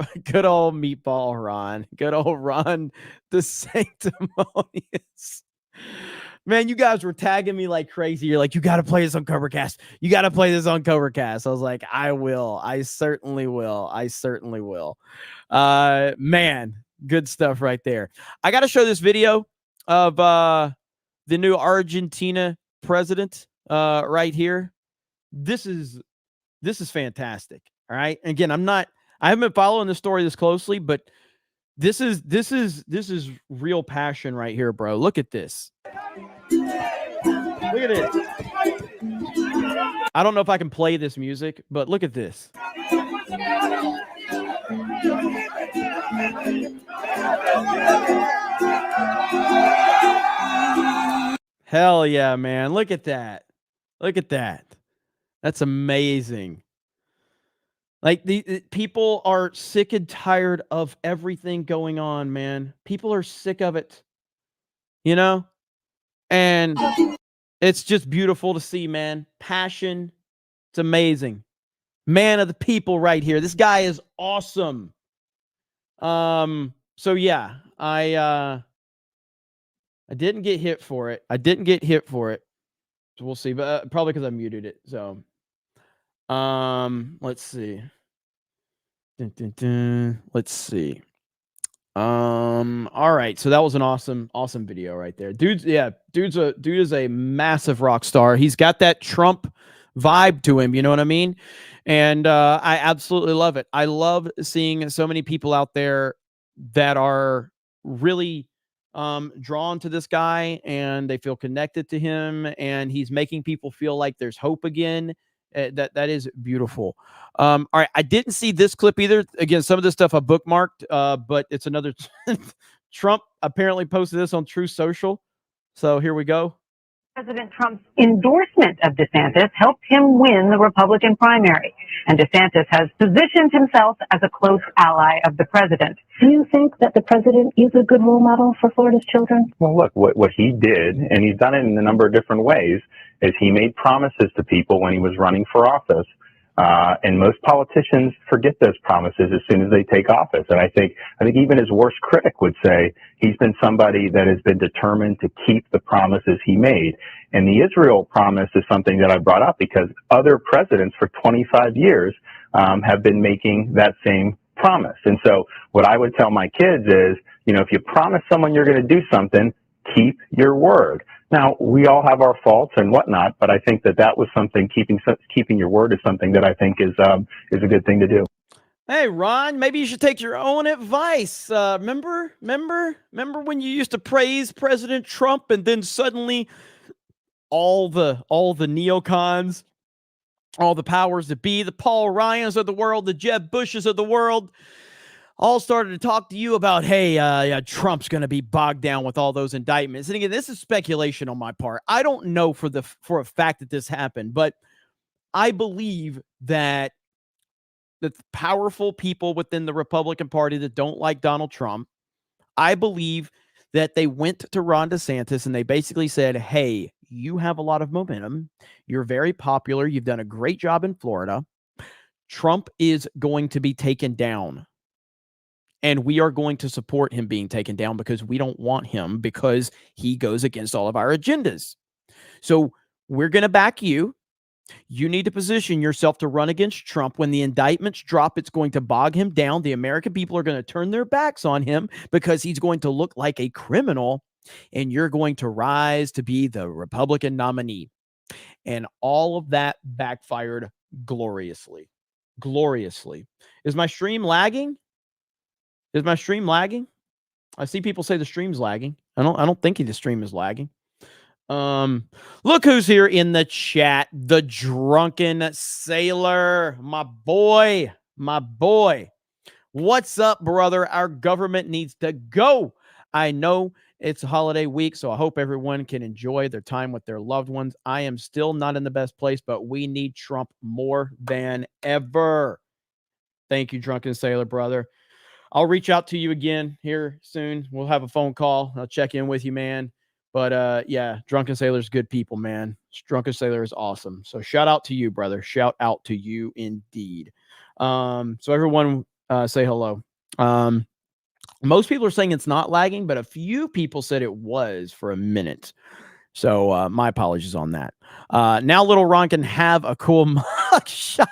Ron. Good old Ron the Sanctimonious. Man, you guys were tagging me like crazy. You're like, you got to play this on CobraCast. You got to play this on CobraCast. I was like, I will. I certainly will. I certainly will. Man, good stuff right there. I got to show this video of the new Argentina president right here. This is fantastic. All right. Again, I haven't been following the story this closely, but this is real passion right here, bro. Look at this. Look at this. I don't know if I can play this music, but look at this. Hell yeah, man. Look at that. Look at that. That's amazing. Like the people are sick and tired of everything going on, man. People are sick of it, you know? And it's just beautiful to see, man. Passion. It's amazing. Man of the people right here. This guy is awesome. So yeah, I didn't get hit for it. So we'll see, but probably because I muted it. So let's see. Let's see. All right. So that was an awesome video right there. Dude is a massive rock star. He's got that Trump vibe to him, you know what I mean? And I absolutely love it. I love seeing so many people out there that are really drawn to this guy, and they feel connected to him, and he's making people feel like there's hope again. That is beautiful. All right, I didn't see this clip either. Again, some of this stuff I bookmarked, but it's another Trump apparently posted this on True Social. So here we go. President Trump's endorsement of DeSantis helped him win the Republican primary, and DeSantis has positioned himself as a close ally of the president. Do you think that the president is a good role model for Florida's children? Well, look, what he did, and he's done it in a number of different ways, is he made promises to people when he was running for office. And most politicians forget those promises as soon as they take office. And I think even his worst critic would say he's been somebody that has been determined to keep the promises he made. And the Israel promise is something that I brought up because other presidents for 25 years have been making that same promise. And so what I would tell my kids is, if you promise someone you're going to do something, keep your word. Now, we all have our faults and whatnot, but I think that was something, keeping your word is something that I think is a good thing to do. Hey, Ron, maybe you should take your own advice. Remember when you used to praise President Trump, and then suddenly all the neocons, all the powers that be, the Paul Ryans of the world, the Jeb Bushes of the world, all started to talk to you about, hey, Trump's going to be bogged down with all those indictments. And again, this is speculation on my part. I don't know for a fact that this happened, but I believe that the powerful people within the Republican Party that don't like Donald Trump, I believe that they went to Ron DeSantis and they basically said, hey, you have a lot of momentum. You're very popular. You've done a great job in Florida. Trump is going to be taken down. And we are going to support him being taken down because we don't want him, because he goes against all of our agendas. So we're going to back you. You need to position yourself to run against Trump. When the indictments drop, it's going to bog him down. The American people are going to turn their backs on him because he's going to look like a criminal, and you're going to rise to be the Republican nominee. And all of that backfired gloriously. Gloriously. Is my stream lagging? I see people say the stream's lagging. I don't think the stream is lagging. Look who's here in the chat. The Drunken Sailor. My boy. What's up, brother? Our government needs to go. I know it's a holiday week, so I hope everyone can enjoy their time with their loved ones. I am still not in the best place, but we need Trump more than ever. Thank you, Drunken Sailor, brother. I'll reach out to you again here soon. We'll have a phone call. I'll check in with you, man. But yeah, Drunken Sailor's good people, man. Drunken Sailor is awesome. So shout out to you, brother. Shout out to you indeed. So everyone say hello. Most people are saying it's not lagging, but a few people said it was for a minute. So my apologies on that. Now little Ron can have a cool mug shot.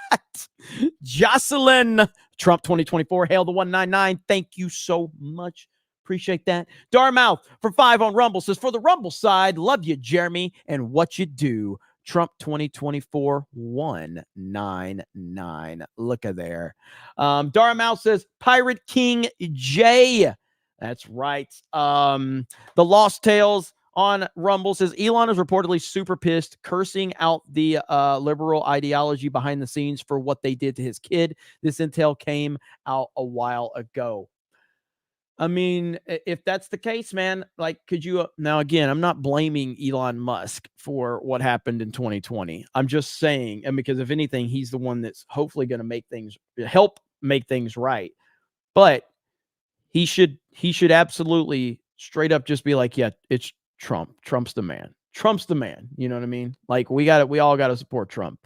Jocelyn, Trump 2024, hail the 199. Thank you so much. Appreciate that. Darmouth for 5 on Rumble says, for the Rumble side, love you, Jeremy, and what you do. Trump 2024 199. Look at there. Darmouth says, Pirate King J. That's right. The Lost Tales on Rumble says, Elon is reportedly super pissed, cursing out the liberal ideology behind the scenes for what they did to his kid. This intel came out a while ago. I mean, if that's the case, man, like, could you now, again, I'm not blaming Elon Musk for what happened in 2020. I'm just saying, and because if anything, he's the one that's hopefully going to help make things right. But he should absolutely straight up just be like, yeah, it's Trump. Trump's the man. Trump's the man. You know what I mean? Like, we all got to support Trump.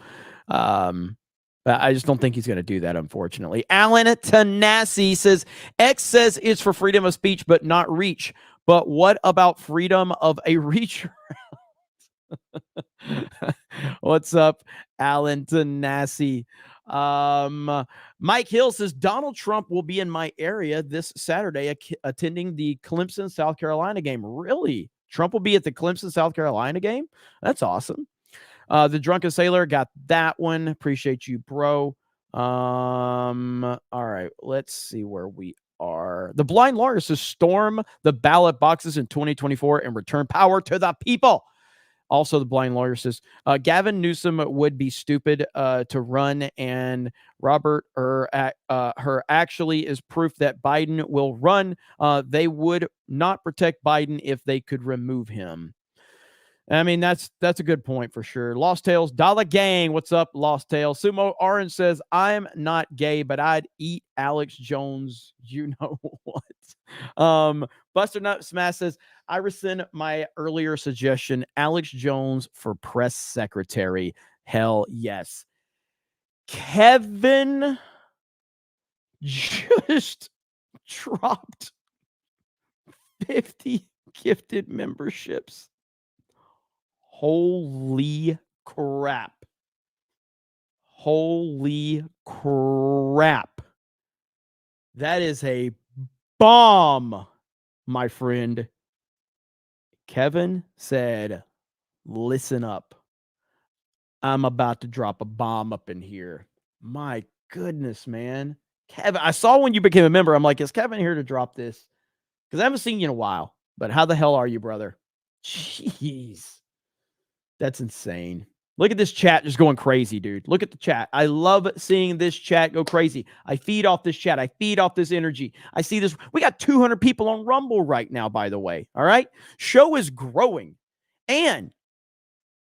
I just don't think he's going to do that, unfortunately. Alan Tanasi says, X says it's for freedom of speech, but not reach. But what about freedom of a reach around? What's up, Alan Tanasi? Mike Hill says Donald Trump will be in my area this Saturday attending the Clemson, South Carolina game. Really? Trump will be at the Clemson, South Carolina game? That's awesome. The Drunken Sailor got that one. Appreciate you, bro. All right, let's see where we are. The Blind Lawyer says storm the ballot boxes in 2024 and return power to the people. Also, the Blind Lawyer says Gavin Newsom would be stupid to run, and Robert her actually is proof that Biden will run. They would not protect Biden if they could remove him. I mean, that's a good point for sure. Lost Tales, Dollar Gang. What's up, Lost Tales? Sumo Orange says, I'm not gay, but I'd eat Alex Jones. You know what? Buster Nut Smash says, I rescind my earlier suggestion. Alex Jones for press secretary. Hell yes. Kevin just dropped 50 gifted memberships. Holy crap. Holy crap. That is a bomb, my friend. Kevin said, listen up. I'm about to drop a bomb up in here. My goodness, man. Kevin, I saw when you became a member, I'm like, is Kevin here to drop this? Because I haven't seen you in a while. But how the hell are you, brother? Jeez. That's insane. Look at this chat just going crazy, dude. Look at the chat. I love seeing this chat go crazy. I feed off this chat. I feed off this energy. I see this. We got 200 people on Rumble right now, by the way. All right. Show is growing. And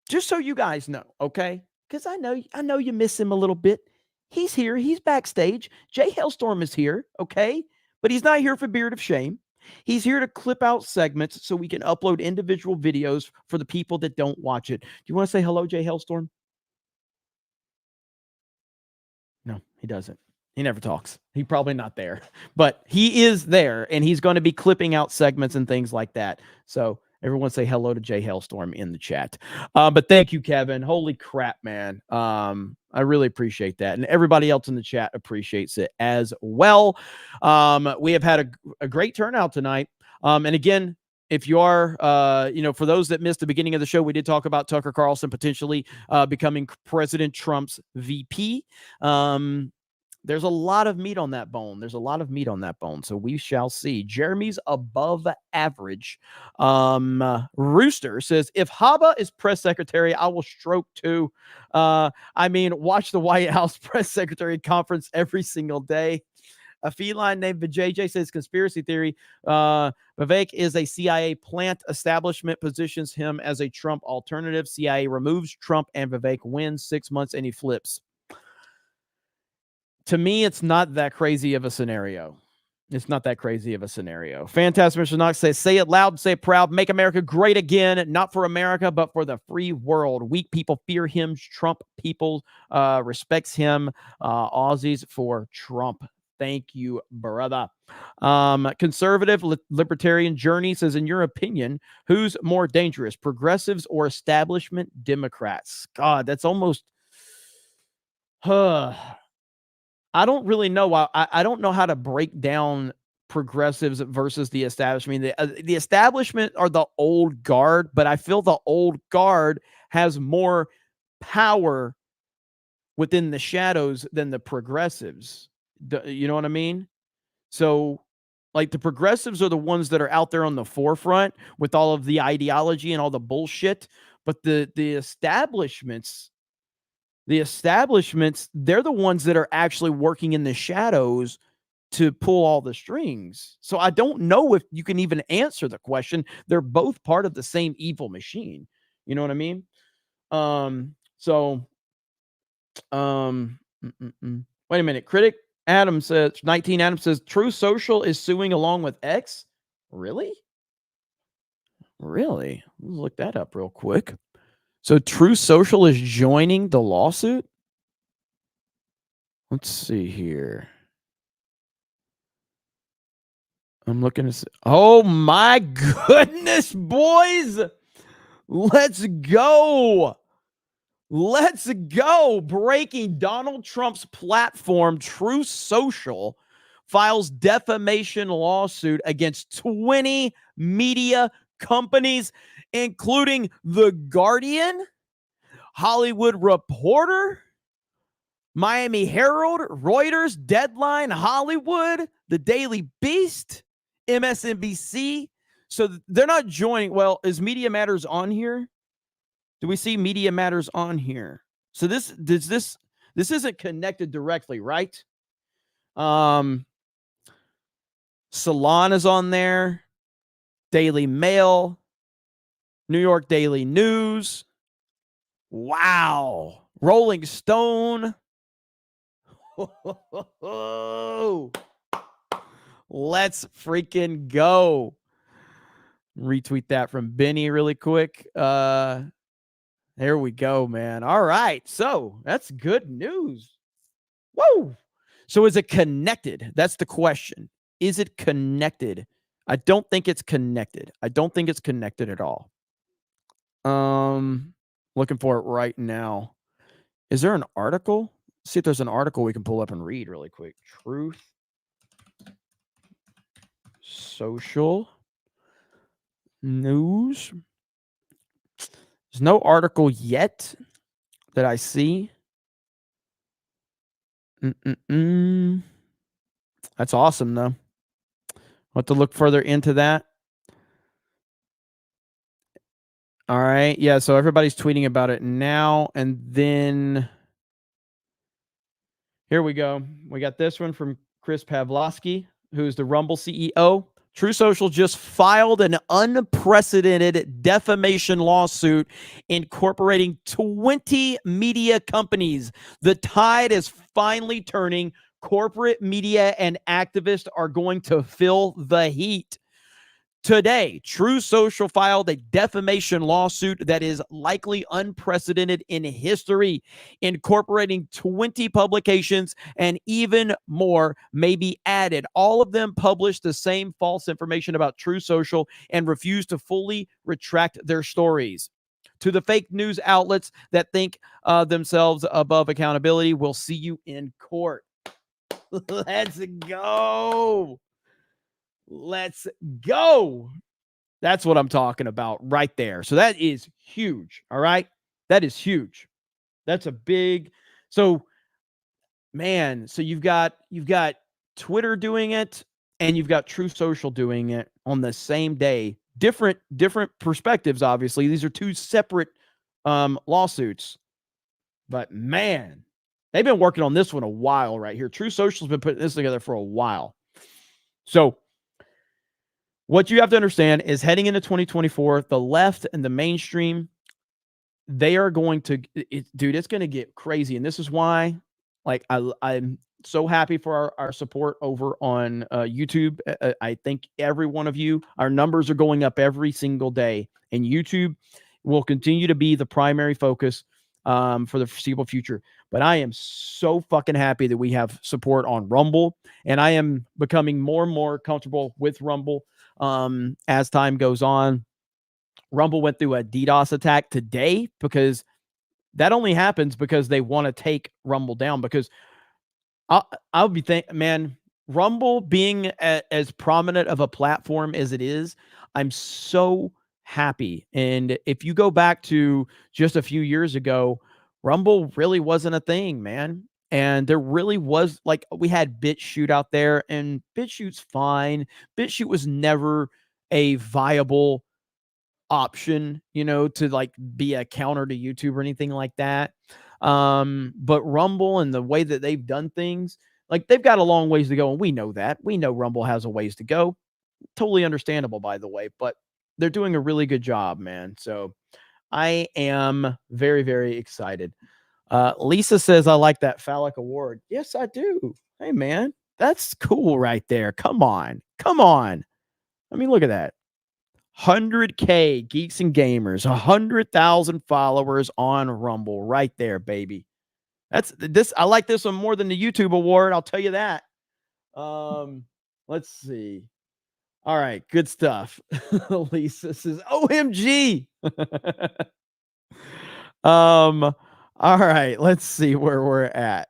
just so you guys know, okay? Because I know you miss him a little bit. He's here. He's backstage. Jay Hailstorm is here, okay? But he's not here for Beard of Shame. He's here to clip out segments so we can upload individual videos for the people that don't watch it. Do you want to say hello, Jay Hailstorm? No, he doesn't. He never talks. He's probably not there. But he is there, and he's going to be clipping out segments and things like that. So everyone say hello to Jay Hailstorm in the chat. But thank you, Kevin. Holy crap, man. I really appreciate that. And everybody else in the chat appreciates it as well. We have had a great turnout tonight. And again, if you are, for those that missed the beginning of the show, we did talk about Tucker Carlson potentially becoming President Trump's VP. There's a lot of meat on that bone. So we shall see. Jeremy's above average. Rooster says, if Haba is press secretary, I will stroke too. Watch the White House press secretary conference every single day. A feline named JJ says, conspiracy theory. Vivek is a CIA plant. Establishment positions him as a Trump alternative. CIA removes Trump and Vivek wins 6 months and he flips. To me, it's not that crazy of a scenario. Fantastic Mr. Knox says, say it loud, say it proud, make America great again, not for America, but for the free world. Weak people fear him. Trump people respects him. Aussies for Trump. Thank you, brother. Conservative libertarian Journey says, in your opinion, who's more dangerous, progressives or establishment Democrats? God, that's almost... I don't really know. I don't know how to break down progressives versus the establishment. The establishment are the old guard, but I feel the old guard has more power within the shadows than the progressives. You know what I mean? So, like, the progressives are the ones that are out there on the forefront with all of the ideology and all the bullshit, but the establishments, they're the ones that are actually working in the shadows to pull all the strings. So I don't know if you can even answer the question. They're both part of the same evil machine. You know what I mean? Wait a minute. Critic Adam says, 19 Adam says, True Social is suing along with X. Really? Let's look that up real quick. So True Social is joining the lawsuit? Let's see here. I'm looking to see. Oh my goodness, boys. Let's go. Let's go. Breaking: Donald Trump's platform, Truth Social, files defamation lawsuit against 20 media companies, including The Guardian, Hollywood Reporter, Miami Herald, Reuters, Deadline, Hollywood, The Daily Beast, MSNBC. So they're not joining. Well, is Media Matters on here? Do we see Media Matters on here? So this isn't connected directly, right? Salon is on there. Daily Mail, New York Daily News. Wow. Rolling Stone. Let's freaking go. Retweet that from Benny really quick. There we go, man. All right. So that's good news. Woo. So is it connected? That's the question. Is it connected? I don't think it's connected. I don't think it's connected at all. Looking for it right now. Is there an article? See if there's an article we can pull up and read really quick. Truth Social News. There's no article yet that I see. That's awesome, though. I'll have to look further into that. All right. Yeah, so everybody's tweeting about it now. And then here we go. We got this one from Chris Pavlovsky, who's the Rumble CEO. True Social just filed an unprecedented defamation lawsuit incorporating 20 media companies. The tide is finally turning. Corporate media and activists are going to feel the heat. Today, True Social filed a defamation lawsuit that is likely unprecedented in history, incorporating 20 publications, and even more may be added. All of them published the same false information about True Social and refuse to fully retract their stories. To the fake news outlets that think themselves above accountability, we'll see you in court. Let's go. Let's go. That's what I'm talking about right there. So that is huge. All right. That is huge. That's a big. So, man, so you've got Twitter doing it and you've got True Social doing it on the same day. Different perspectives, obviously. These are two separate lawsuits. But man, they've been working on this one a while right here. True Social's been putting this together for a while. So what you have to understand is heading into 2024, the left and the mainstream, they are going to, dude, it's going to get crazy. And this is why, like, I'm so happy for our support over on YouTube. I think every one of you, our numbers are going up every single day. And YouTube will continue to be the primary focus for the foreseeable future. But I am so fucking happy that we have support on Rumble. And I am becoming more and more comfortable with Rumble. As time goes on. Rumble went through a DDoS attack today because that only happens because they want to take Rumble down. Because I'll be thinking, man, Rumble being as prominent of a platform as it is, I'm so happy. And if you go back to just a few years ago, Rumble really wasn't a thing, man. And there really was, like, we had BitChute out there, and BitChute's fine. BitChute was never a viable option, to like be a counter to YouTube or anything like that. But Rumble and the way that they've done things, like, they've got a long ways to go, and we know that. We know Rumble has a ways to go. Totally understandable, by the way, but they're doing a really good job, man. So I am very, very excited. Lisa says, I like that phallic award. Yes, I do. Hey, man, that's cool right there. Come on. I mean, look at that. 100K Geeks and Gamers, 100,000 followers on Rumble right there, baby. That's this. I like this one more than the YouTube award. I'll tell you that. Let's see. All right. Good stuff. Lisa says, OMG. All right, let's see where we're at.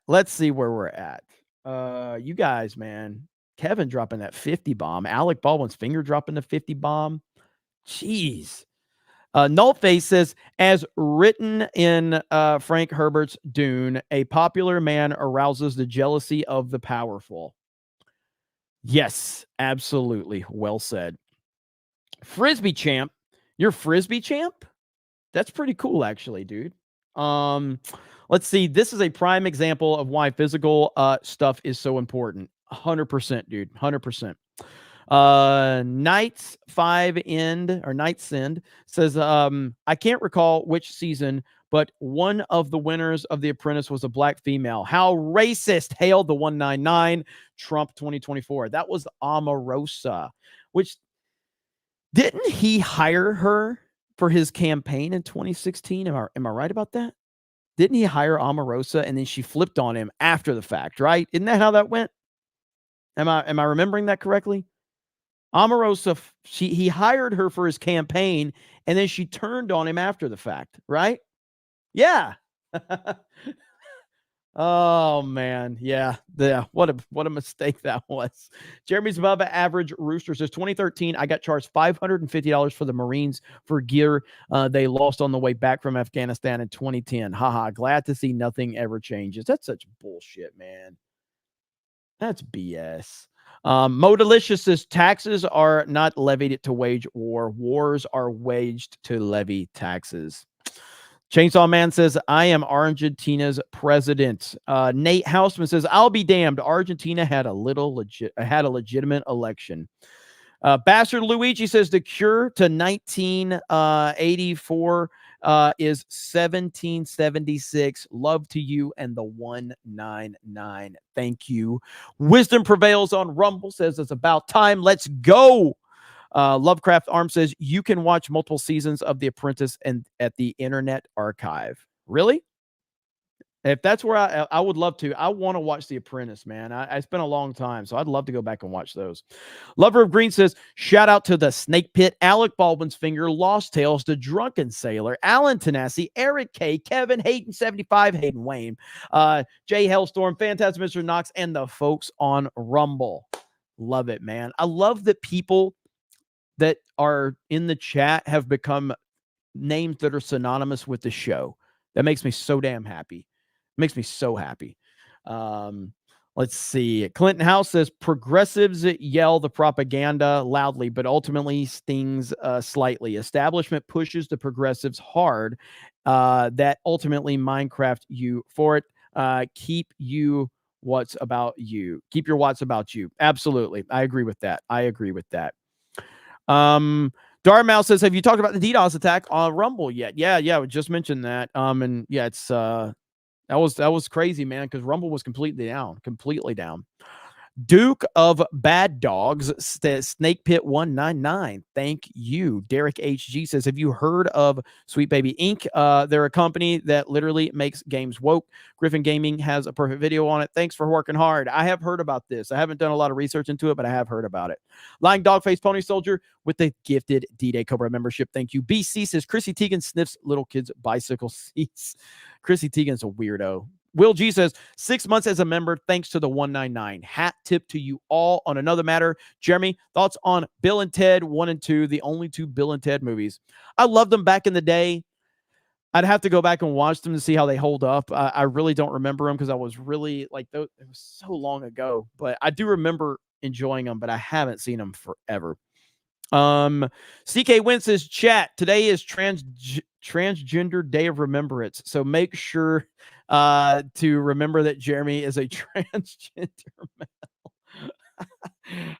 You guys, man. Kevin dropping that 50 bomb. Alec Baldwin's finger dropping the 50 bomb. Jeez. Nullface says, as written in Frank Herbert's Dune, a popular man arouses the jealousy of the powerful. Yes, absolutely. Well said. Frisbee champ. You're Frisbee champ? That's pretty cool, actually, dude. Let's see. This is a prime example of why physical stuff is so important. 100%, dude. 100%. Knight's End says, I can't recall which season, but one of the winners of The Apprentice was a black female. How racist. Hail the 199 Trump 2024. That was Omarosa, which didn't he hire her for his campaign in 2016? Am I right about that? Didn't he hire Omarosa and then she flipped on him after the fact, right? Isn't that how that went? Am I remembering that correctly? Omarosa, he hired her for his campaign and then she turned on him after the fact, right? Yeah. Oh man, yeah. What a mistake that was. Jeremy's above average rooster says 2013. I got charged $550 for the Marines for gear they lost on the way back from Afghanistan in 2010. Haha. Glad to see nothing ever changes. That's such bullshit, man. That's BS. Mo Delicious says taxes are not levied to wage war. Wars are waged to levy taxes. Chainsaw Man says, I am Argentina's president. Nate Houseman says, I'll be damned. Argentina had a legitimate election. Bastard Luigi says, the cure to 1984 is 1776. Love to you and the 199. Thank you. Wisdom Prevails on Rumble says, it's about time. Let's go. Lovecraft Arm says you can watch multiple seasons of The Apprentice and at the Internet Archive. Really? If that's where I would love to. I want to watch The Apprentice, man. It's been a long time, so I'd love to go back and watch those. Lover of Green says, shout out to the Snake Pit, Alec Baldwin's Finger, Lost Tales, The Drunken Sailor, Alan Tanassi, Eric K, Kevin, Hayden 75, Hayden Wayne, Jay Hellstorm, Phantasm Mr. Knox, and the folks on Rumble. Love it, man. I love that people that are in the chat have become names that are synonymous with the show. That makes me so damn happy. Makes me so happy. Let's see. Clinton House says progressives yell the propaganda loudly, but ultimately stings slightly. Establishment pushes the progressives hard. That ultimately Minecraft you for it. Keep your what's about you. Absolutely. I agree with that. Darmouse says, have you talked about the DDoS attack on Rumble yet? Yeah, we just mentioned that. And yeah, it's that was crazy, man, because Rumble was completely down. Duke of Bad Dogs, Snake Pit 199. Thank you. Derek HG says, have you heard of Sweet Baby Inc? They're a company that literally makes games woke. Griffin Gaming has a perfect video on it. Thanks for working hard. I have heard about this. I haven't done a lot of research into it, but I have heard about it. Lying Dogface Pony Soldier with the gifted D-Day Cobra membership. Thank you. BC says, Chrissy Teigen sniffs little kids' bicycle seats. Chrissy Teigen's a weirdo. Will G says, 6 months as a member, thanks to the 199. Hat tip to you all. On another matter, Jeremy, thoughts on Bill and Ted 1 and 2, the only 2 Bill and Ted movies. I loved them back in the day. I'd have to go back and watch them to see how they hold up. I really don't remember them because I was really it was so long ago. But I do remember enjoying them, but I haven't seen them forever. CK Win says, chat, today is Transgender Day of Remembrance, so make sure to remember that Jeremy is a transgender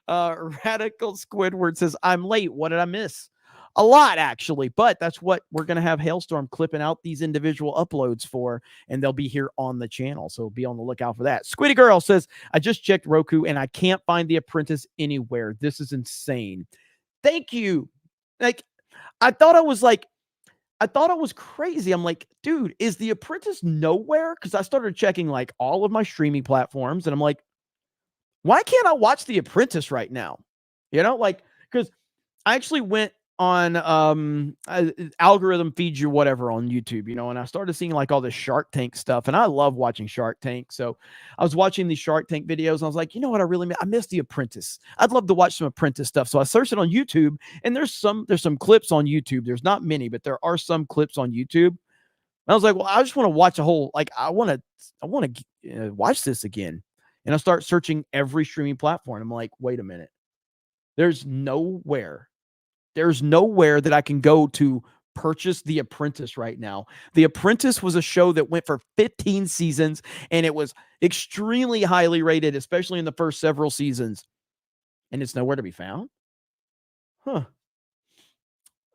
male. Radical Squidward says, I'm late. What did I miss? A lot, actually, but that's what we're going to have Hailstorm clipping out these individual uploads for, and they'll be here on the channel, so be on the lookout for that. Squiddy Girl says, I just checked Roku, and I can't find The Apprentice anywhere. This is insane. Thank you. I thought I was crazy. I'm like, dude, is The Apprentice nowhere? Because I started checking all of my streaming platforms, and I'm like, why can't I watch The Apprentice right now? Because I actually went on algorithm feeds you whatever on YouTube, you know, and I started seeing like all this Shark Tank stuff, and I love watching Shark Tank. So I was watching these Shark Tank videos, and I was like, you know what, I miss The Apprentice. I'd love to watch some Apprentice stuff. So I searched it on YouTube, and there's some clips on YouTube. There's not many, but there are some clips on YouTube. And I was like, well, I just want to watch a whole, like, I want to watch this again. And I start searching every streaming platform. I'm like, wait a minute. There's nowhere that I can go to purchase The Apprentice right now. The Apprentice was a show that went for 15 seasons, and it was extremely highly rated, especially in the first several seasons. And it's nowhere to be found? Huh.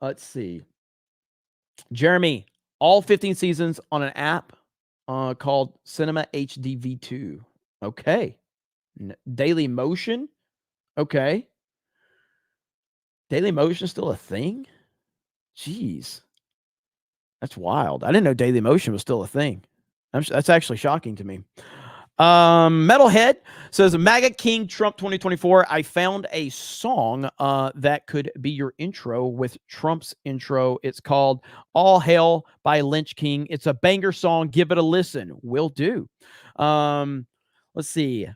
Let's see. Jeremy, all 15 seasons on an app called Cinema HD V2. Okay. Daily Motion. Okay. Daily Motion still a thing? Jeez. That's wild. I didn't know Daily Motion was still a thing. That's actually shocking to me. Metalhead says, MAGA King Trump 2024. I found a song that could be your intro with Trump's intro. It's called All Hail by Lynch King. It's a banger song. Give it a listen. Will do. Let's see.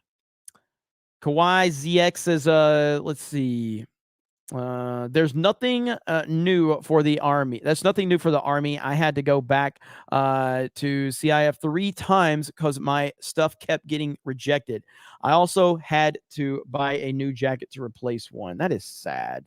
Kawhi ZX says, let's see. There's nothing new for the Army. That's nothing new for the Army. I had to go back to CIF 3 times because my stuff kept getting rejected. I also had to buy a new jacket to replace one. That is sad.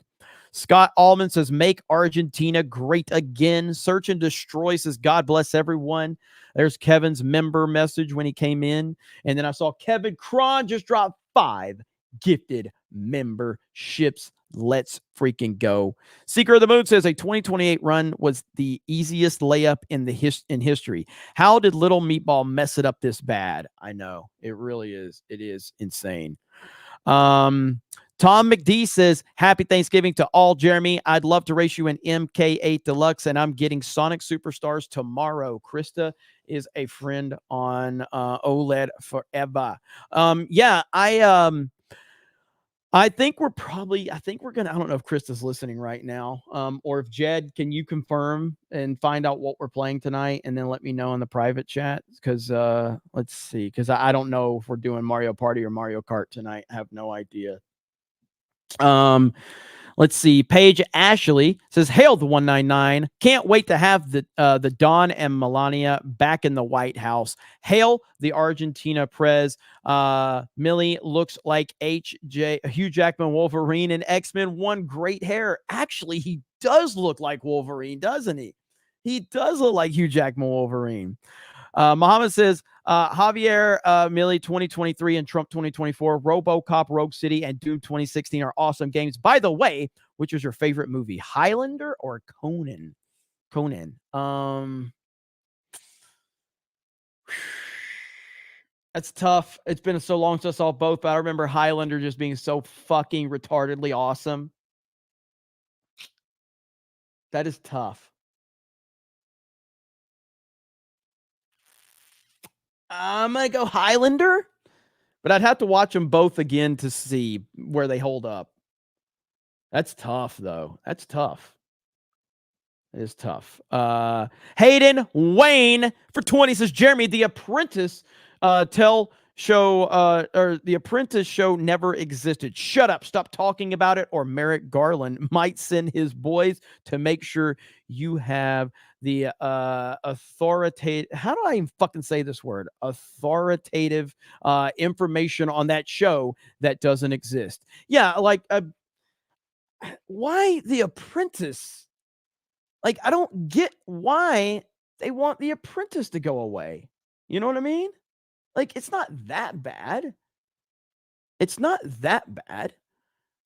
Scott Allman says, make Argentina great again. Search and Destroy says, God bless everyone. There's Kevin's member message when he came in. And then I saw Kevin Cron just drop 5 gifted memberships. Let's freaking go. Seeker of the Moon says a 2028 run was the easiest layup in history. How did Little Meatball mess it up this bad? I know. It really is. It is insane. Tom McD says, happy Thanksgiving to all. Jeremy, I'd love to race you an MK8 Deluxe, and I'm getting Sonic Superstars tomorrow. Krista is a friend on OLED forever. Yeah, I think we're going to, I don't know if Krista's listening right now, or if Jed, can you confirm and find out what we're playing tonight and then let me know in the private chat? Because let's see, because I don't know if we're doing Mario Party or Mario Kart tonight. I have no idea. Let's see. Paige Ashley says, hail the 199. Can't wait to have the Don and Melania back in the White House. Hail the Argentina Prez. Millie looks like Hugh Jackman Wolverine and X-Men 1. Great hair. Actually, he does look like Wolverine, doesn't he? He does look like Hugh Jackman Wolverine. Muhammad says, Javier Millie 2023 and Trump 2024, RoboCop, Rogue City, and Doom 2016 are awesome games. By the way, which was your favorite movie, Highlander or Conan? That's tough. It's been so long since I saw both, but I remember Highlander just being so fucking retardedly awesome. That is tough. I'm going to go Highlander, but I'd have to watch them both again to see where they hold up. That's tough, though. That's tough. It is tough. Hayden Wayne for 20 says, Jeremy, The Apprentice The Apprentice show never existed. Shut up. Stop talking about it, or Merrick Garland might send his boys to make sure you have the authoritative, how do I even fucking say this word? Authoritative information on that show that doesn't exist. Yeah, like why The Apprentice? Like, I don't get why they want The Apprentice to go away. You know what I mean? Like, it's not that bad. It's not that bad.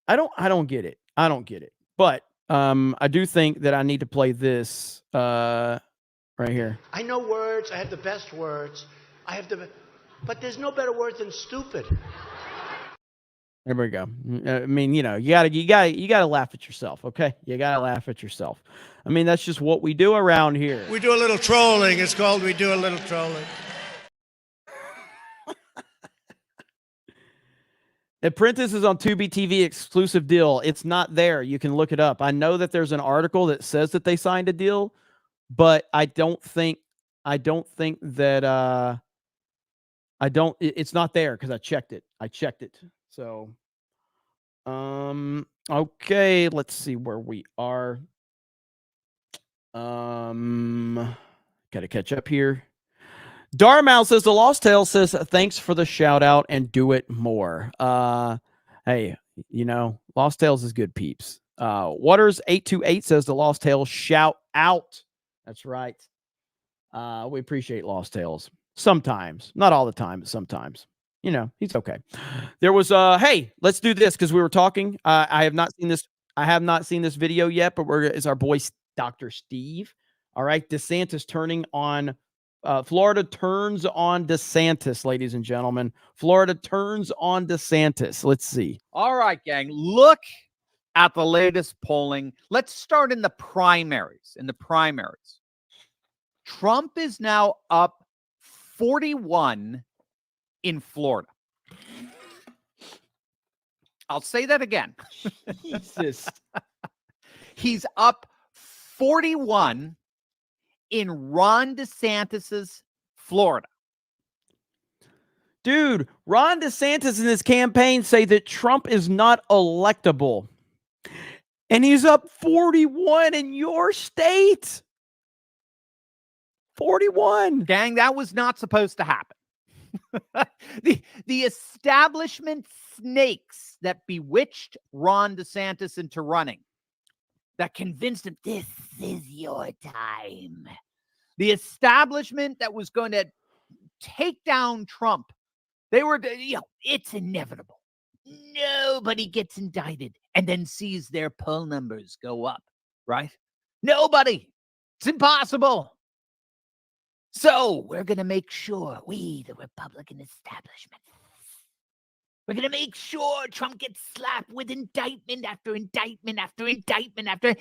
I don't get it. I don't get it. But I do think that I need to play this right here. I know words. I have the best words. But there's no better word than stupid. There we go. I mean, you gotta laugh at yourself, okay? You gotta laugh at yourself. I mean, that's just what we do around here. We do a little trolling. It's called we do a little trolling. Apprentice is on Tubi TV exclusive deal. It's not there. You can look it up. I know that there's an article that says that they signed a deal, but I don't think that it's not there because I checked it. So okay, let's see where we are. Gotta catch up here. Darmal says the Lost Tale says thanks for the shout out and do it more. Hey, Lost Tales is good, peeps. Waters 828 says the Lost Tales shout out. That's right. We appreciate Lost Tales sometimes, not all the time, but sometimes. He's okay. There was hey, let's do this because we were talking. I have not seen this video yet, but it's our boy Dr. Steve. All right, DeSantis turning on. Florida turns on DeSantis, ladies and gentlemen. Florida turns on DeSantis. Let's see. All right, gang. Look at the latest polling. Let's start in the primaries. Trump is now up 41 in Florida. I'll say that again. Jesus. He's up 41 in Ron DeSantis's Florida. Dude, Ron DeSantis and his campaign say that Trump is not electable. And he's up 41 in your state. 41. Gang, that was not supposed to happen. The establishment snakes that bewitched Ron DeSantis into running, that convinced him, this is your time. The establishment that was going to take down Trump, they were, it's inevitable. Nobody gets indicted and then sees their poll numbers go up, right? Nobody. It's impossible. So we're going to make sure, we, the Republican establishment, we're going to make sure Trump gets slapped with indictment after indictment after indictment after.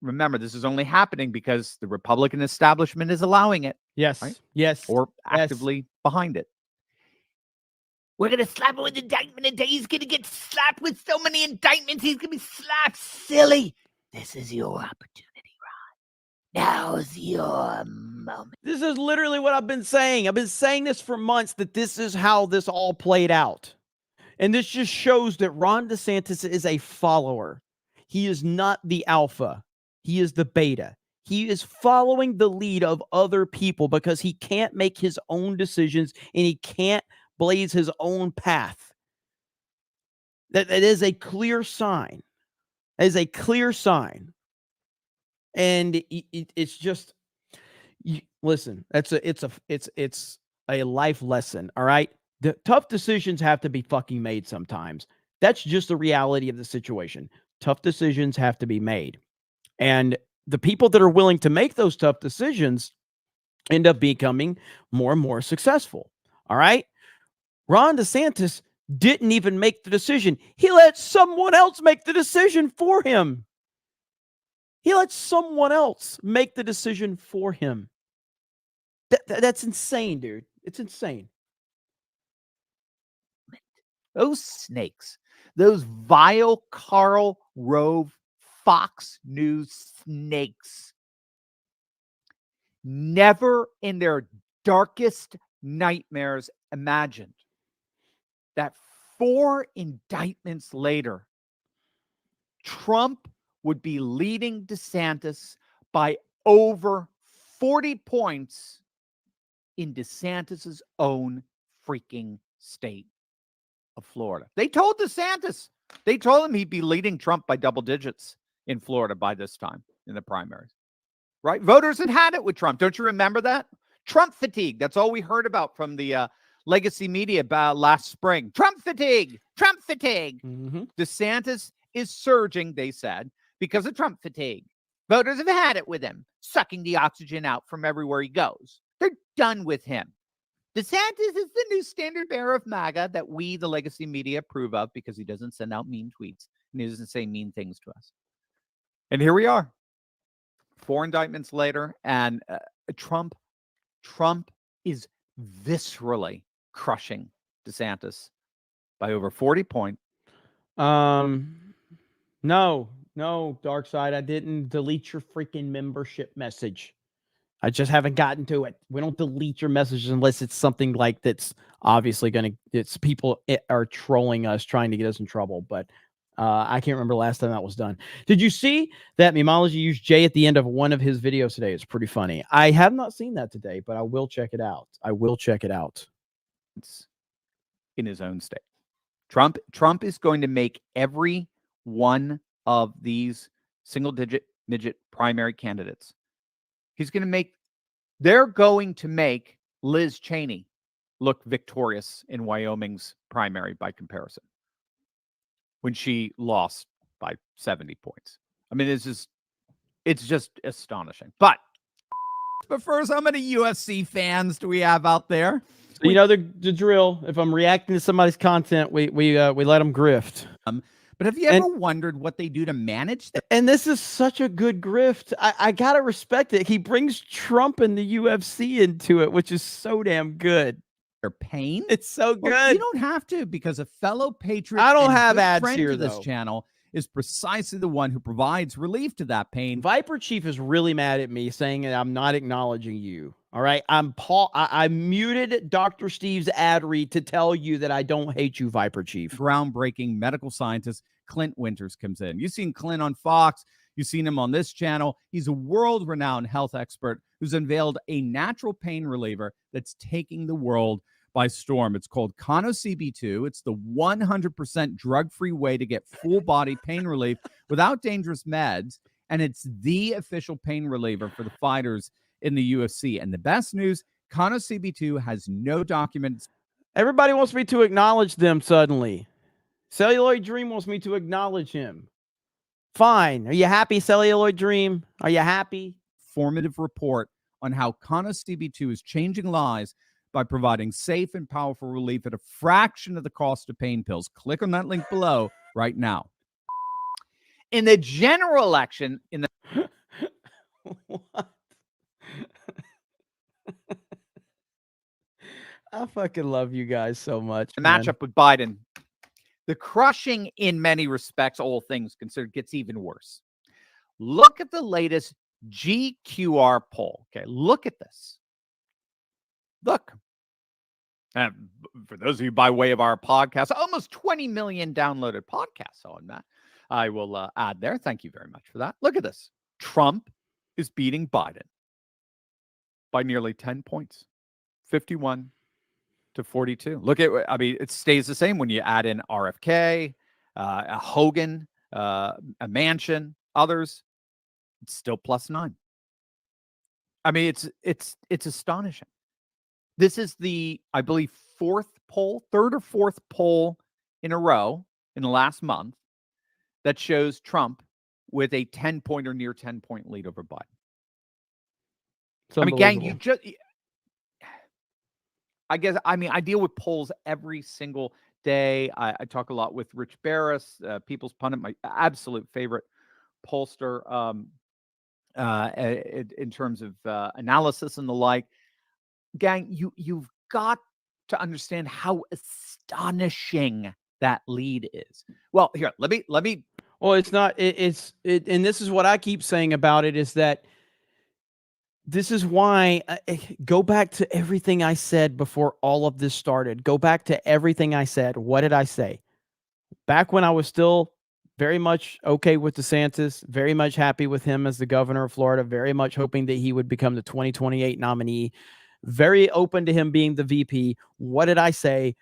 Remember, this is only happening because the Republican establishment is allowing it. Yes. Right? Yes. Or actively behind it. We're going to slap him with indictment and he's going to get slapped with so many indictments. He's going to be slapped silly. This is your opportunity, Ron. Now's your moment. This is literally what I've been saying. I've been saying this for months, that this is how this all played out. And this just shows that Ron DeSantis is a follower. He is not the alpha. He is the beta. He is following the lead of other people because he can't make his own decisions and he can't blaze his own path. That is a clear sign. That is a clear sign. And it's just, listen, it's a life lesson. All right. The tough decisions have to be fucking made sometimes. That's just the reality of the situation. Tough decisions have to be made. And the people that are willing to make those tough decisions end up becoming more and more successful. All right. Ron DeSantis didn't even make the decision. He let someone else make the decision for him. That's insane, dude. It's insane. Those snakes, those vile Karl Rove Fox News snakes, never in their darkest nightmares imagined that 4 indictments later, Trump would be leading DeSantis by over 40 points in DeSantis's own freaking state of Florida. They told DeSantis, they told him he'd be leading Trump by double digits in Florida by this time in the primaries, right? Voters had it with Trump. Don't you remember that? Trump fatigue. That's all we heard about from the legacy media about last spring. Trump fatigue. Mm-hmm. DeSantis is surging, they said, because of Trump fatigue. Voters have had it with him, sucking the oxygen out from everywhere he goes. They're done with him. DeSantis is the new standard bearer of MAGA that we, the legacy media, approve of because he doesn't send out mean tweets and he doesn't say mean things to us. And here we are, 4 indictments later, and Trump is viscerally crushing DeSantis by over 40 points. No, Dark Side. I didn't delete your freaking membership message. I just haven't gotten to it. We don't delete your messages unless it's something like that's obviously it's people are trolling us, trying to get us in trouble. But I can't remember the last time that was done. Did you see that Memology used Jay at the end of one of his videos today? It's pretty funny. I have not seen that today, but I will check it out. It's in his own state. Trump is going to make every one of these single-digit midget primary candidates. They're going to make Liz Cheney look victorious in Wyoming's primary by comparison when she lost by 70 points. I mean, it's just astonishing. But first, how many UFC fans do we have out there? So you know the drill. If I'm reacting to somebody's content, we let them grift. But have you ever wondered what they do to manage that? And this is such a good grift. I gotta respect it. He brings Trump and the UFC into it, which is so damn good. Their pain. It's so good. Well, you don't have to, because a fellow patriot. I don't and have good ads friend here, to this though. channel is precisely the one who provides relief to that pain. Viper Chief is really mad at me, saying that I'm not acknowledging you. All right, I muted Dr. Steve's ad read to tell you that I don't hate you, Viper Chief. Groundbreaking medical scientist Clint Winters comes in. You've seen Clint on Fox. You've seen him on this channel. He's a world-renowned health expert who's unveiled a natural pain reliever that's taking the world by storm. It's called CB2. It's the 100% drug-free way to get full-body pain relief without dangerous meds, and it's the official pain reliever for the fighters in the UFC. And the best news, CB2 has no documents. Everybody wants me to acknowledge them suddenly. Celluloid Dream wants me to acknowledge him. Fine. Are you happy, Celluloid Dream? Are you happy? Formative report on how CB2 is changing lives by providing safe and powerful relief at a fraction of the cost of pain pills. Click on that link below right now. In the general election, What? I fucking love you guys so much. The matchup with Biden, the crushing in many respects, all things considered, gets even worse. Look at the latest GQR poll. Okay, look at this. Look. And for those of you by way of our podcast, almost 20 million downloaded podcasts on that. I will add there. Thank you very much for that. Look at this. Trump is beating Biden by nearly 10 points, 51 to 42. Look at, I mean, it stays the same when you add in RFK, a Hogan, a Manchin, others. It's still +9. I mean, it's astonishing. This is the, I believe, third or fourth poll in a row in the last month that shows Trump with a 10-point or near 10-point lead over Biden. I mean, gang, I deal with polls every single day. I talk a lot with Rich Barris, People's Pundit, my absolute favorite pollster in terms of analysis and the like. Gang, you've got to understand how astonishing that lead is. Well, here, let me. Well, it's not. And this is what I keep saying about it is that this is why go back to everything I said before all of this started. Go back to everything I said. What did I say? Back when I was still very much okay with DeSantis, very much happy with him as the governor of Florida, very much hoping that he would become the 2028 nominee, very open to him being the VP. What did I say?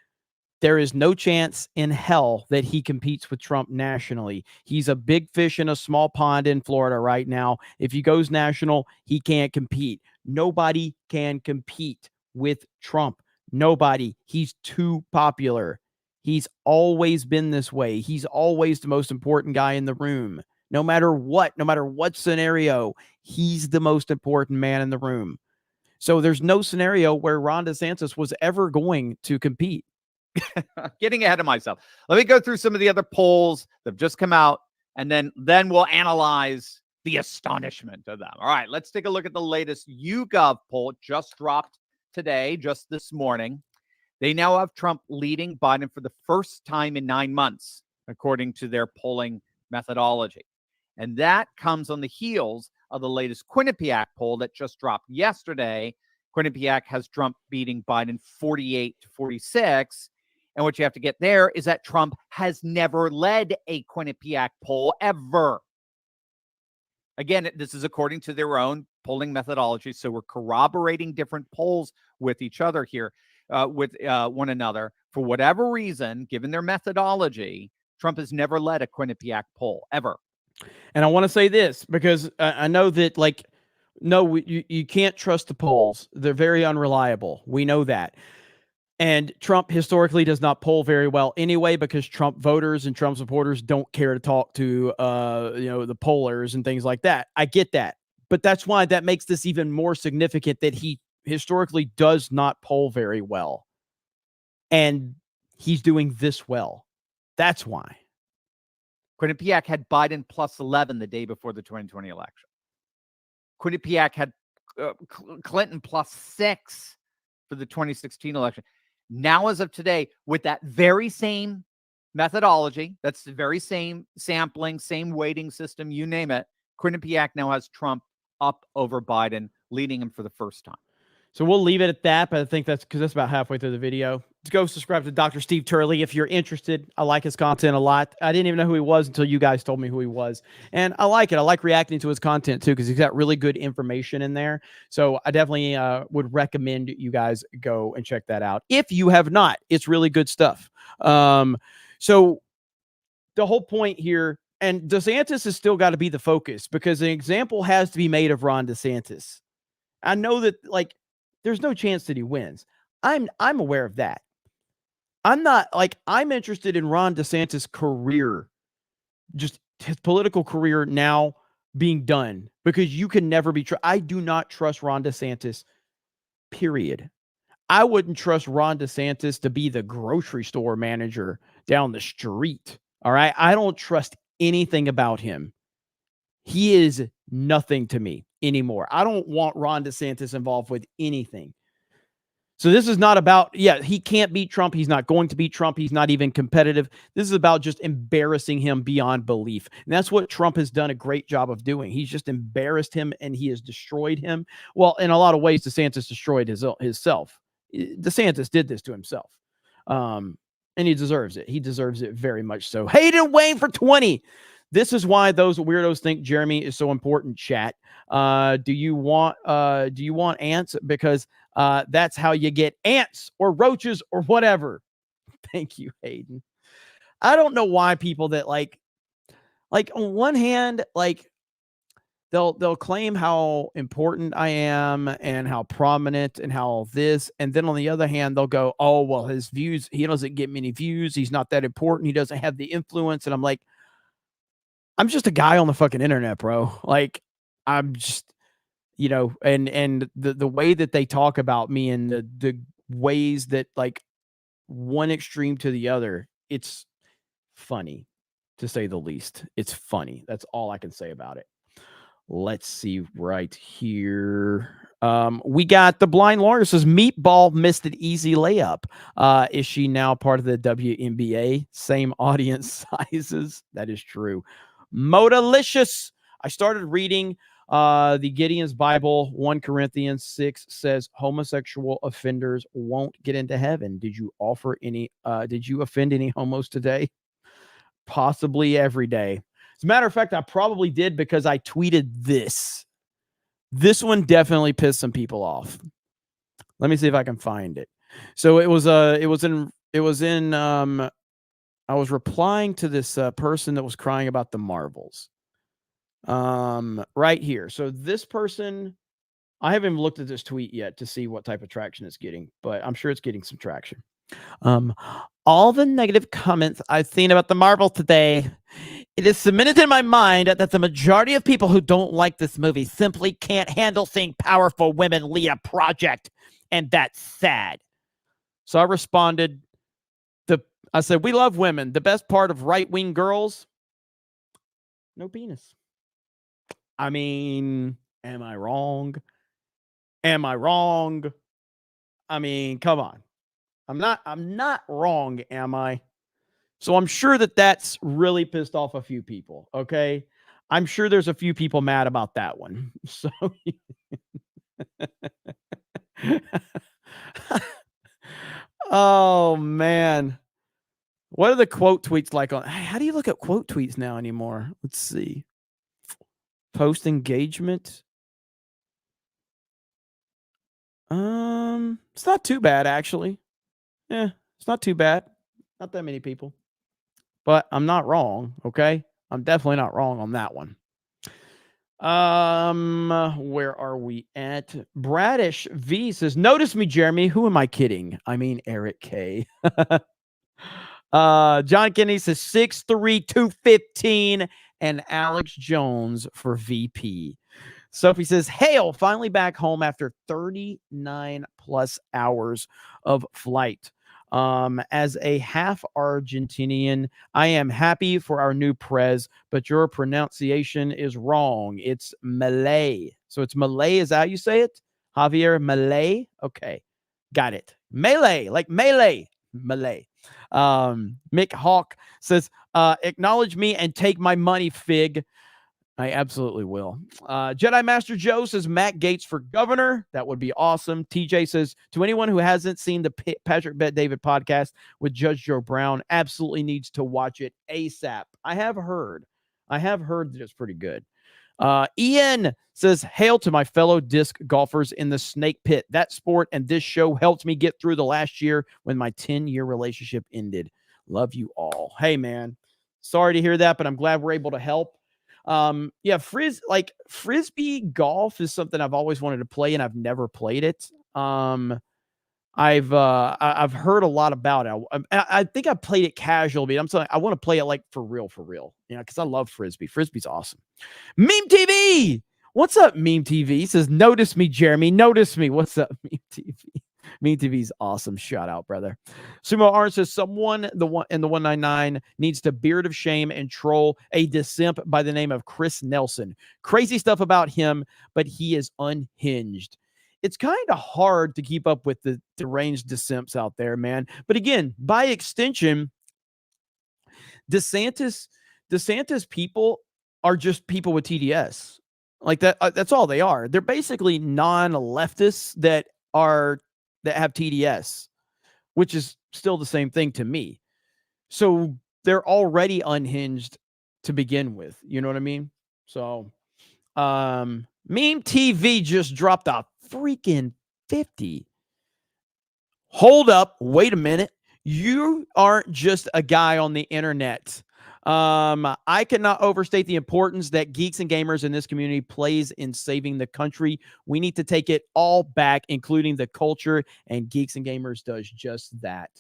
There is no chance in hell that he competes with Trump nationally. He's a big fish in a small pond in Florida right now. If he goes national, he can't compete. Nobody can compete with Trump. Nobody. He's too popular. He's always been this way. He's always the most important guy in the room. No matter what scenario, he's the most important man in the room. So there's no scenario where Ron DeSantis was ever going to compete. Getting ahead of myself. Let me go through some of the other polls that have just come out, and then we'll analyze the astonishment of them. All right, let's take a look at the latest YouGov poll. Just dropped today, just this morning. They now have Trump leading Biden for the first time in 9 months, according to their polling methodology. And that comes on the heels of the latest Quinnipiac poll that just dropped yesterday. Quinnipiac has Trump beating Biden 48-46. And what you have to get there is that Trump has never led a Quinnipiac poll ever. Again, this is according to their own polling methodology. So we're corroborating different polls with each other here, with one another. For whatever reason, given their methodology, Trump has never led a Quinnipiac poll ever. And I want to say this because I know that, like, no, you can't trust the polls. They're very unreliable. We know that. And Trump historically does not poll very well anyway, because Trump voters and Trump supporters don't care to talk to, the pollers and things like that. I get that. But that's why that makes this even more significant, that he historically does not poll very well. And he's doing this well. That's why. Quinnipiac had Biden plus 11 the day before the 2020 election. Quinnipiac had Clinton plus 6 for the 2016 election. Now, as of today, with that very same methodology, that's the very same sampling, same weighting system, you name it, Quinnipiac now has Trump up over Biden, leading him for the first time. So we'll leave it at that, but I think that's because that's about halfway through the video. Go subscribe to Dr. Steve Turley if you're interested. I like his content a lot. I didn't even know who he was until you guys told me who he was. And I like it. I like reacting to his content too, because he's got really good information in there. So I definitely would recommend you guys go and check that out. If you have not, it's really good stuff. So the whole point here, and DeSantis has still got to be the focus, because an example has to be made of Ron DeSantis. I know that, like, there's no chance that he wins. I'm aware of that. I'm interested in Ron DeSantis' career, just his political career now being done, because you can never be I do not trust Ron DeSantis, period. I wouldn't trust Ron DeSantis to be the grocery store manager down the street. All right. I don't trust anything about him. He is nothing to me anymore. I don't want Ron DeSantis involved with anything. So this is not about, he can't beat Trump. He's not going to beat Trump. He's not even competitive. This is about just embarrassing him beyond belief. And that's what Trump has done a great job of doing. He's just embarrassed him, and he has destroyed him. Well, in a lot of ways, DeSantis destroyed himself. DeSantis did this to himself. And he deserves it. He deserves it very much so. Hayden Wayne for 20. This is why those weirdos think Jeremy is so important, chat. Do you want ants? Because that's how you get ants or roaches or whatever. Thank you, Hayden. I don't know why people that like on one hand, like they'll claim how important I am and how prominent and how this, and then on the other hand, they'll go, oh, well, his views, he doesn't get many views. He's not that important. He doesn't have the influence. And I'm like, I'm just a guy on the fucking internet, bro. Like, I'm just, and the way that they talk about me and the ways that, like, one extreme to the other, it's funny, to say the least. It's funny. That's all I can say about it. Let's see right here. We got the blind lawyer says Meatball missed an easy layup. Is she now part of the WNBA? Same audience sizes. That is true. Modalicious. I started reading the Gideon's Bible. 1 Corinthians 6 says homosexual offenders won't get into heaven. Did you offend any homos today? Possibly every day. As a matter of fact, I probably did, because I tweeted this. This one definitely pissed some people off. Let me see if I can find it. So I was replying to this person that was crying about the Marvels. Right here. So this person, I haven't even looked at this tweet yet to see what type of traction it's getting, but I'm sure it's getting some traction. All the negative comments I've seen about the Marvels today, it is cemented in my mind that the majority of people who don't like this movie simply can't handle seeing powerful women lead a project, and that's sad. So I responded, I said, we love women. The best part of right-wing girls, no penis. I mean, am I wrong? I mean, come on. I'm not wrong, am I? So I'm sure that that's really pissed off a few people, okay? I'm sure there's a few people mad about that one. So oh man. What are the quote tweets like on how do you look at quote tweets now anymore? Let's see. Post engagement. It's not too bad actually. Yeah, it's not too bad. Not that many people. But I'm not wrong, okay? I'm definitely not wrong on that one. Where are we at? Bradish V says, "Notice me, Jeremy. Who am I kidding? I mean Eric K." John Kennedy says 6'3", 215, and Alex Jones for VP. Sophie says, "Hail, finally back home after 39 plus hours of flight. As a half Argentinian, I am happy for our new prez, but your pronunciation is wrong. It's Malay. So it's Malay. Is that how you say it? Javier Malay? Okay. Got it. Melee, like melee. Malay." Mick Hawk says, "Acknowledge me and take my money, Fig." I absolutely will. Jedi Master Joe says Matt Gaetz for governor. That would be awesome. TJ says, "To anyone who hasn't seen the Patrick Bet David podcast with Judge Joe Brown, absolutely needs to watch it ASAP." I have heard that it's pretty good. Ian says, "Hail to my fellow disc golfers in the snake pit. That sport and this show helped me get through the last year when my 10-year relationship ended. Love you all." Hey, man. Sorry to hear that, but I'm glad we're able to help. Yeah, frisbee golf is something I've always wanted to play, and I've never played it. I've heard a lot about it. I think I played it casual, but I'm saying I want to play it like for real, because I love frisbee. Frisbee's awesome. Meme TV, what's up? Meme TV says, "Notice me, Jeremy. Notice me." What's up, Meme TV? Meme TV's awesome. Shout out, brother. Sumo R says, "Someone in the 199 needs to beard of shame and troll a dissimp by the name of Chris Nelson. Crazy stuff about him, but he is unhinged." It's kind of hard to keep up with the deranged dissimps out there, man. But again, by extension, DeSantis people are just people with TDS. Like that. That's all they are. They're basically non-leftists that have TDS, which is still the same thing to me. So they're already unhinged to begin with. You know what I mean? So, Meme TV just dropped a freaking 50. Hold up. Wait a minute. You aren't just a guy on the internet. I cannot overstate the importance that geeks and gamers in this community plays in saving the country. We need to take it all back, including the culture, and Geeks and Gamers does just that.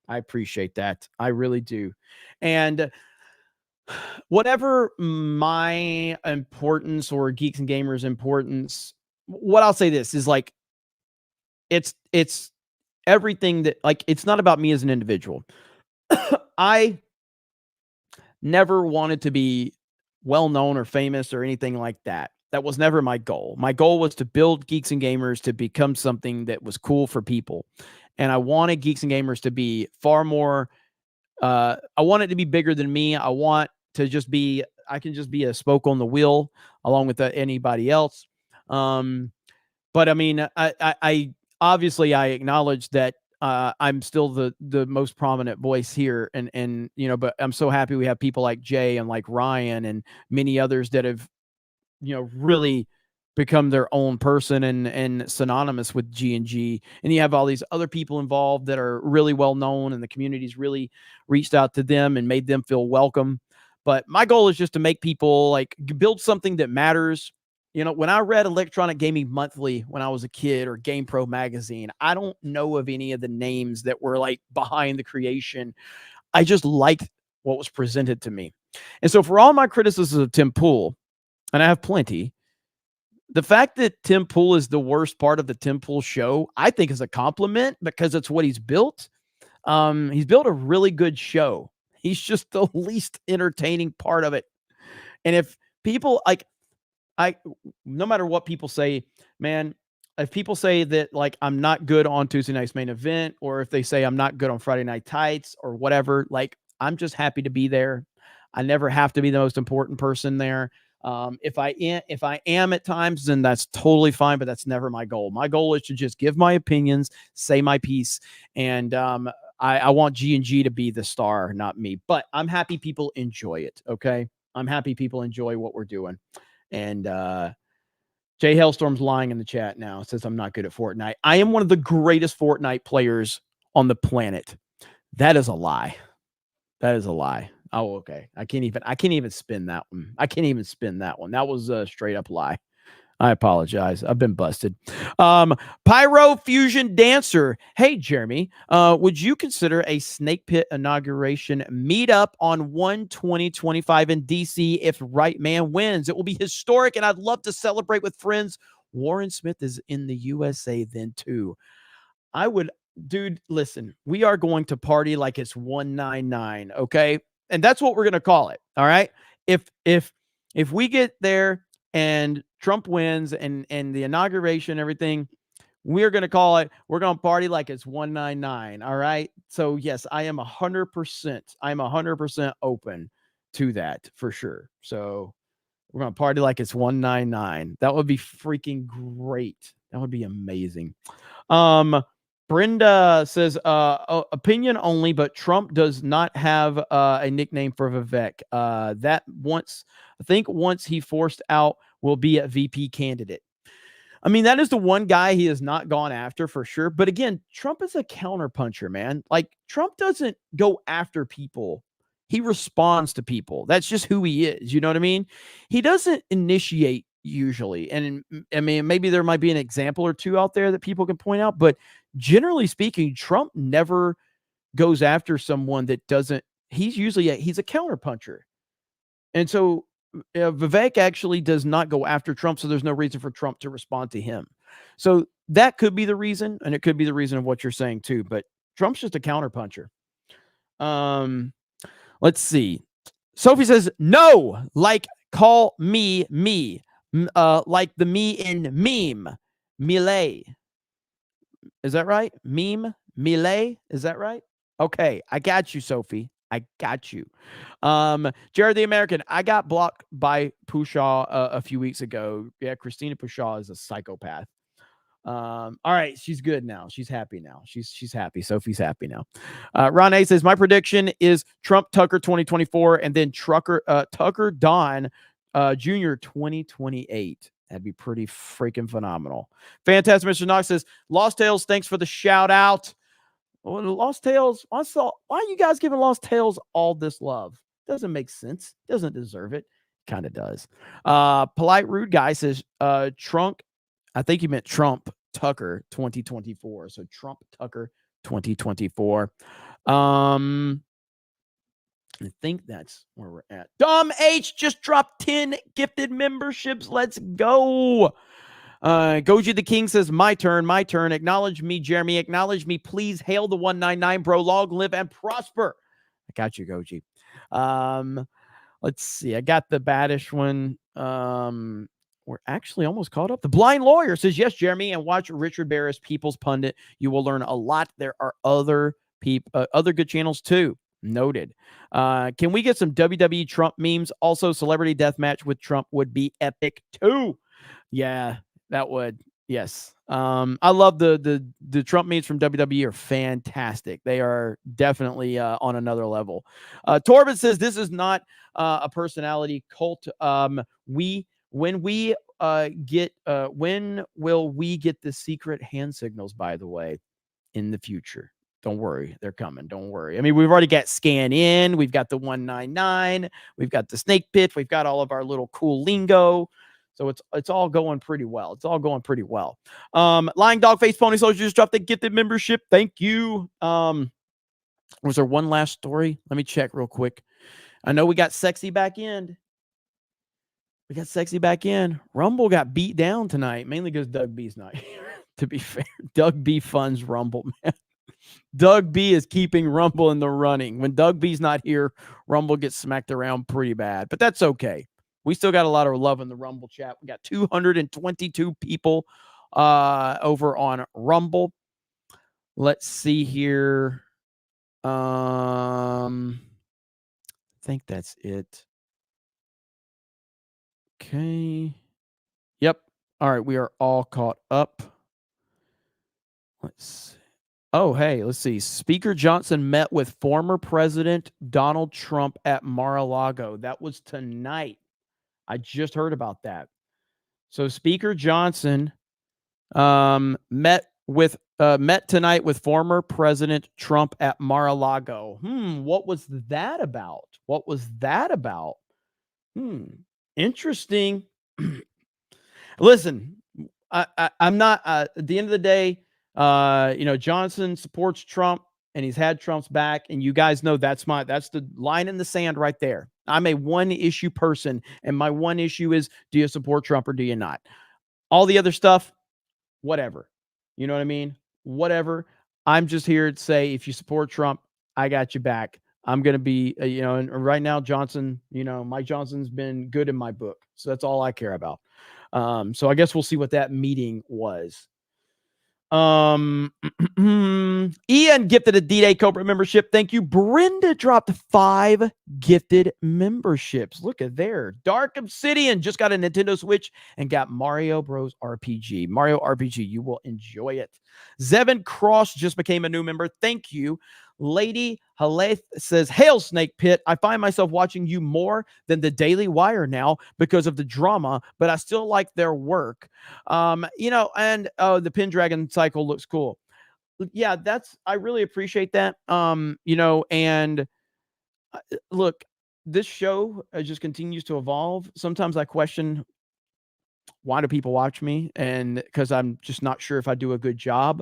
I appreciate that. I really do. And whatever my importance or Geeks and Gamers importance, what I'll say this is like, it's everything that, like, it's not about me as an individual. I never wanted to be well-known or famous or anything like that. That was never my goal. My goal was to build Geeks and Gamers to become something that was cool for people. And I wanted Geeks and Gamers to be far more, I want it to be bigger than me. I want to just be, I can just be a spoke on the wheel along with anybody else. But I mean, I obviously I acknowledge that I'm still the most prominent voice here, and you know, but I'm so happy we have people like Jay and like Ryan and many others that have, you know, really become their own person and synonymous with G&G. And you have all these other people involved that are really well known, and the community's really reached out to them and made them feel welcome. But my goal is just to make people like build something that matters. You know, when I read Electronic Gaming Monthly when I was a kid, or GamePro magazine, I don't know of any of the names that were like behind the creation. I just liked what was presented to me. And so for all my criticisms of Tim Pool, and I have plenty, the fact that Tim Pool is the worst part of the Tim Pool show, I think is a compliment, because it's what he's built. He's built a really good show. He's just the least entertaining part of it. And if people like, no matter what people say, man, if people say that like I'm not good on Tuesday night's main event, or if they say I'm not good on Friday night tights or whatever, like I'm just happy to be there. I never have to be the most important person there. If I am at times, then that's totally fine, but that's never my goal. My goal is to just give my opinions, say my piece, and I want G&G to be the star, not me. But I'm happy people enjoy it. Okay, I'm happy people enjoy what we're doing. And Jay Hailstorm's lying in the chat now. Says I'm not good at Fortnite. I am one of the greatest Fortnite players on the planet. That is a lie. That is a lie. Oh, okay. I can't even spin that one. I can't even spin that one. That was a straight up lie. I apologize. I've been busted. Pyro Fusion Dancer. Hey, Jeremy, would you consider a Snake Pit inauguration meetup on 1/20/25 in DC if Right Man wins? It will be historic, and I'd love to celebrate with friends. Warren Smith is in the USA then, too. I would, dude, listen, we are going to party like it's 199, okay? And that's what we're going to call it, all right? If we get there and Trump wins and the inauguration and everything, we're going to call it, we're going to party like it's 199, all right? So yes, I am 100% open to that for sure. So we're going to party like it's 199. That would be freaking great. That would be amazing. Brenda says, opinion only, but Trump does not have a nickname for Vivek. That once he forced out will be a VP candidate. I mean, that is the one guy he has not gone after for sure. But again, Trump is a counterpuncher, man. Like, Trump doesn't go after people. He responds to people. That's just who he is. You know what I mean? He doesn't initiate usually. And I mean, maybe there might be an example or two out there that people can point out, but generally speaking, Trump never goes after someone that doesn't. He's a counterpuncher. And so Vivek actually does not go after Trump, so there's no reason for Trump to respond to him. So that could be the reason, and it could be the reason of what you're saying too, but Trump's just a counterpuncher. Let's see. Sophie says, no, like call me, like the me in meme, Millet. Is that right? Meme, Millet. Is that right? Okay. I got you, Sophie. I got you. Jared the American, I got blocked by Pushaw a few weeks ago. Yeah, Christina Pushaw is a psychopath. All right, she's good now. She's happy now. She's happy. Sophie's happy now. Ron A says, my prediction is Trump Tucker 2024 and then Tucker Don Jr. 2028. That'd be pretty freaking phenomenal. Fantastic. Mr. Knox says, Lost Tales, thanks for the shout out. Well, Lost Tales, why are you guys giving Lost Tales all this love? Doesn't make sense. Doesn't deserve it. Kind of does. Polite Rude Guy says, Trump, I think he meant Trump Tucker 2024. So Trump Tucker 2024. I think that's where we're at. Dom H just dropped 10 gifted memberships. Let's go. Goji the King says, my turn. Acknowledge me, Jeremy. Acknowledge me. Please hail the 199, bro. Long live and prosper. I got you, Goji. Let's see. I got the baddish one. We're actually almost caught up. The Blind Lawyer says, yes, Jeremy, and watch Richard Barris, People's Pundit. You will learn a lot. There are other good channels too. Noted. Can we get some WWE Trump memes? Also, Celebrity Deathmatch with Trump would be epic too. Yeah, that would. Yes. I love the Trump memes from WWE are fantastic. They are definitely on another level. Torben says this is not a personality cult. When will we get the secret hand signals, by the way, in the future? Don't worry. They're coming. Don't worry. I mean, we've already got Scan In. We've got the 199. We've got the Snake Pit. We've got all of our little cool lingo. So it's all going pretty well. Lying Dog Face Pony Soldier just dropped the gifted membership. Thank you. Was there one last story? Let me check real quick. I know we got Sexy back in. Rumble got beat down tonight, mainly because Doug B's not here. To be fair, Doug B funds Rumble, man. Doug B is keeping Rumble in the running. When Doug B's not here, Rumble gets smacked around pretty bad, but that's okay. We still got a lot of love in the Rumble chat. We got 222 people over on Rumble. Let's see here. I think that's it. Okay. Yep. All right. We are all caught up. Let's see. Oh, hey, let's see. Speaker Johnson met with former President Donald Trump at Mar-a-Lago. That was tonight. I just heard about that. So Speaker Johnson met tonight with former President Trump at Mar-a-Lago. What was that about? What was that about? Interesting. Listen, I'm not at the end of the day, Johnson supports Trump and he's had Trump's back, and you guys know that's the line in the sand right there. I'm a one issue person, and my one issue is, do you support Trump or do you not? All the other stuff, whatever. You know what I mean? Whatever. I'm just here to say, if you support Trump, I got you back. I'm going to be, and right now, Johnson, Mike Johnson's been good in my book. So that's all I care about. So I guess we'll see what that meeting was. Ian gifted a D-Day Cobra membership. Thank you. Brenda dropped 5 gifted memberships. Look at there. Dark Obsidian just got a Nintendo Switch and got Mario Bros. RPG. Mario RPG. You will enjoy it. Zevin Cross just became a new member. Thank you. Lady Haleth says, "Hail Snake Pit. I find myself watching you more than the Daily Wire now because of the drama, but I still like their work." And the Pendragon cycle looks cool. Yeah, I really appreciate that. And look, this show just continues to evolve. Sometimes I question, why do people watch me? And because I'm just not sure if I do a good job.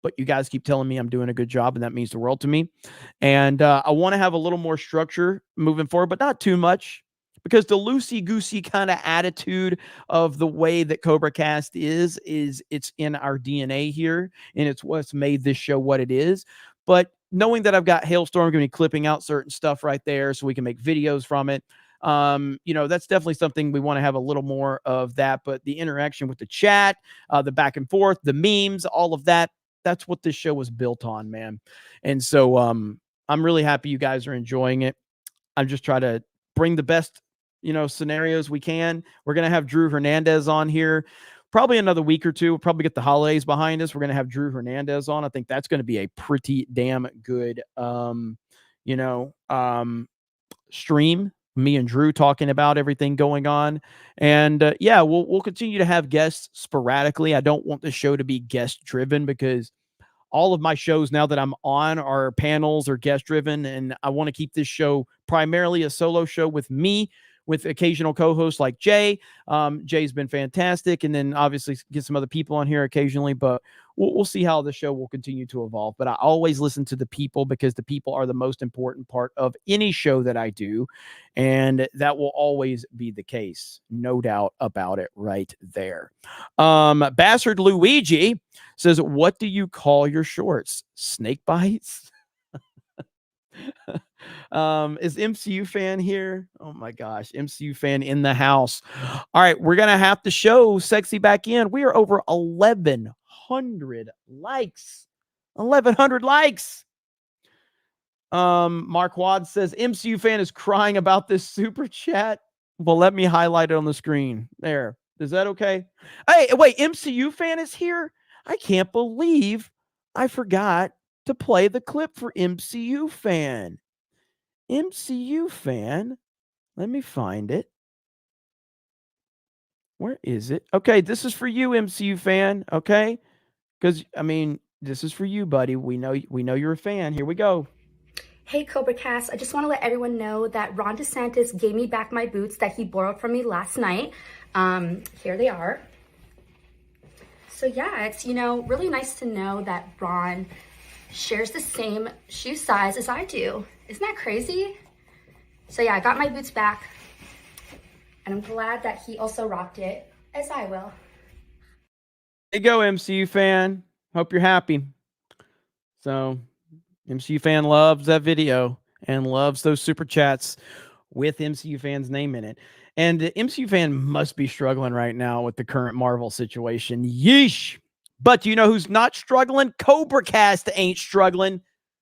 But you guys keep telling me I'm doing a good job, and that means the world to me. And I want to have a little more structure moving forward, but not too much, because the loosey-goosey kind of attitude of the way that CobraCast is it's in our DNA here, and it's what's made this show what it is. But knowing that I've got Hailstorm going to be clipping out certain stuff right there so we can make videos from it, that's definitely something we want to have a little more of that. But the interaction with the chat, the back and forth, the memes, all of that, that's what this show was built on, man. And so I'm really happy you guys are enjoying it. I'm just trying to bring the best, scenarios we can. We're going to have Drew Hernandez on here probably another week or two. We'll probably get the holidays behind us. We're going to have Drew Hernandez on. I think that's going to be a pretty damn good, stream. Me and Drew talking about everything going on. And we'll continue to have guests sporadically. I don't want the show to be guest driven, because all of my shows now that I'm on are panels or guest driven. And I want to keep this show primarily a solo show with me, with occasional co-hosts like Jay. Jay's been fantastic. And then obviously get some other people on here occasionally, but we'll see how the show will continue to evolve. But I always listen to the people, because the people are the most important part of any show that I do. And that will always be the case. No doubt about it right there. Bastard Luigi says, "What do you call your shorts? Snake bites?" Is MCU fan here? Oh my gosh, MCU fan in the house. All right, we're gonna have to show Sexy back in. We are over 1,100 likes. 1,100 likes. Mark Wad says, "MCU fan is crying about this super chat." Well, let me highlight it on the screen. There. Is that okay? Hey, wait, MCU fan is here? I can't believe I forgot to play the clip for MCU fan. MCU fan. Let me find it. Where is it? Okay, this is for you, MCU fan. Okay, because this is for you, buddy. We know you're a fan. Here we go. Hey, CobraCast. I just want to let everyone know that Ron DeSantis gave me back my boots that he borrowed from me last night. Here they are. So yeah, it's, really nice to know that Ron shares the same shoe size as I do. Isn't that crazy? So yeah, I got my boots back, and I'm glad that he also rocked it, as I will. There you go, MCU fan. Hope you're happy. So, MCU fan loves that video and loves those super chats with MCU fan's name in it. And the MCU fan must be struggling right now with the current Marvel situation. Yeesh. But you know who's not struggling? CobraCast ain't struggling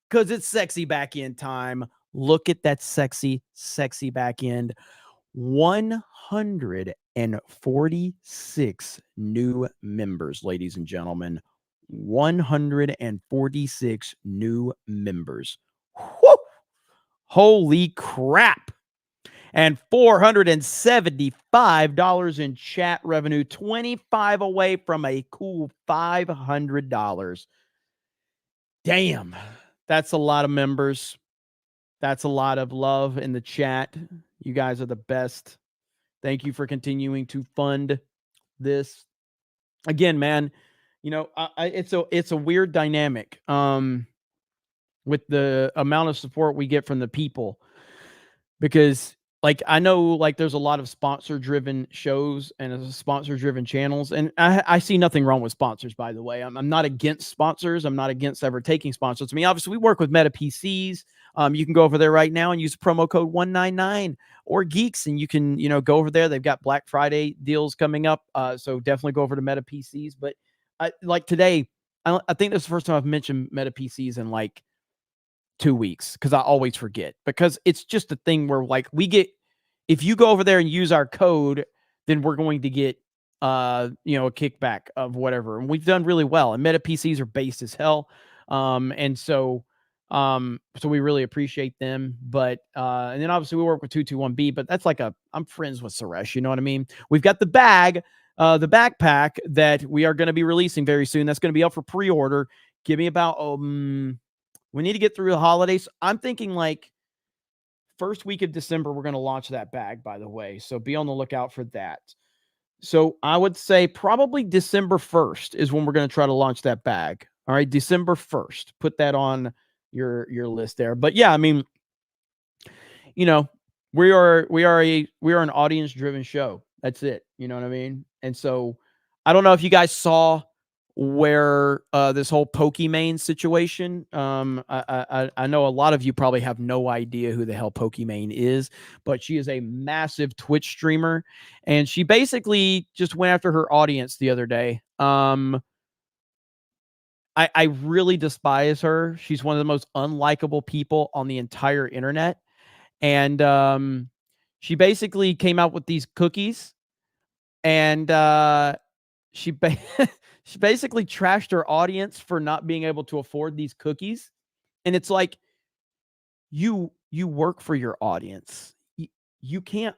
because it's sexy back end time. Look at that sexy, sexy back end. 146 new members, ladies and gentlemen. 146 new members. Woo! Holy crap. And $475 in chat revenue, 25 away from a cool $500. Damn, that's a lot of members. That's a lot of love in the chat. You guys are the best. Thank you for continuing to fund this. Again, man, you know, it's a weird dynamic with the amount of support we get from the people, because like I know like there's a lot of sponsor driven shows and sponsor driven channels, and I see nothing wrong with sponsors, by the way. I'm not against sponsors. I'm not against ever taking sponsors. I mean, obviously we work with Meta PCs. You can go over there right now and use promo code 199 or Geeks, and you can, you know, go over there. They've got Black Friday deals coming up. So definitely go over to Meta PCs. But like today, I think this is the first time I've mentioned Meta PCs in like 2 weeks, because I always forget, because it's just a thing where like we get, if you go over there and use our code, then we're going to get you know, a kickback of whatever, and we've done really well, and Meta PCs are based as hell, and so we really appreciate them. But and then obviously we work with 221B, but that's like I'm friends with Suresh, you know what I mean? We've got the bag, the backpack that we are going to be releasing very soon. That's going to be up for pre-order. Give me about we need to get through the holidays. I'm thinking like first week of December, we're going to launch that bag, by the way. So be on the lookout for that. So I would say probably December 1st is when we're going to try to launch that bag. All right, December 1st. Put that on your list there. But yeah, I mean, you know, we are an audience driven show. That's it. You know what I mean? And so I don't know if you guys saw where this whole Pokimane situation, I know a lot of you probably have no idea who the hell Pokimane is, but she is a massive Twitch streamer, and she basically just went after her audience the other day. I really despise her. She's one of the most unlikable people on the entire internet, and she basically came out with these cookies, and she basically trashed her audience for not being able to afford these cookies. And it's like, you work for your audience. You can't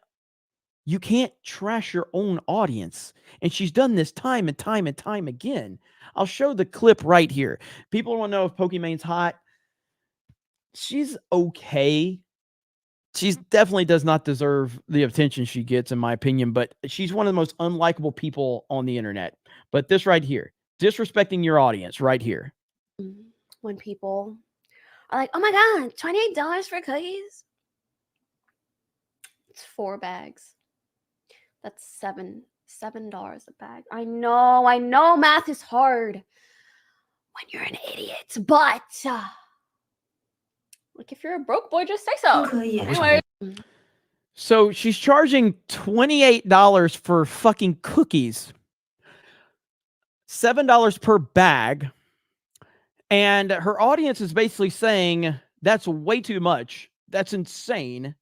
trash your own audience. And she's done this time and time and time again. I'll show the clip right here. People want to know if Pokimane's hot. She's okay. She definitely does not deserve the attention she gets, in my opinion, but she's one of the most unlikable people on the internet. But this right here, disrespecting your audience right here. When people are like, oh my God, $28 for cookies? It's 4 bags. That's $7 a bag. I know math is hard when you're an idiot, but like if you're a broke boy, just say so. Anyway. So she's charging $28 for fucking cookies, $7 per bag, and her audience is basically saying that's way too much. That's insane.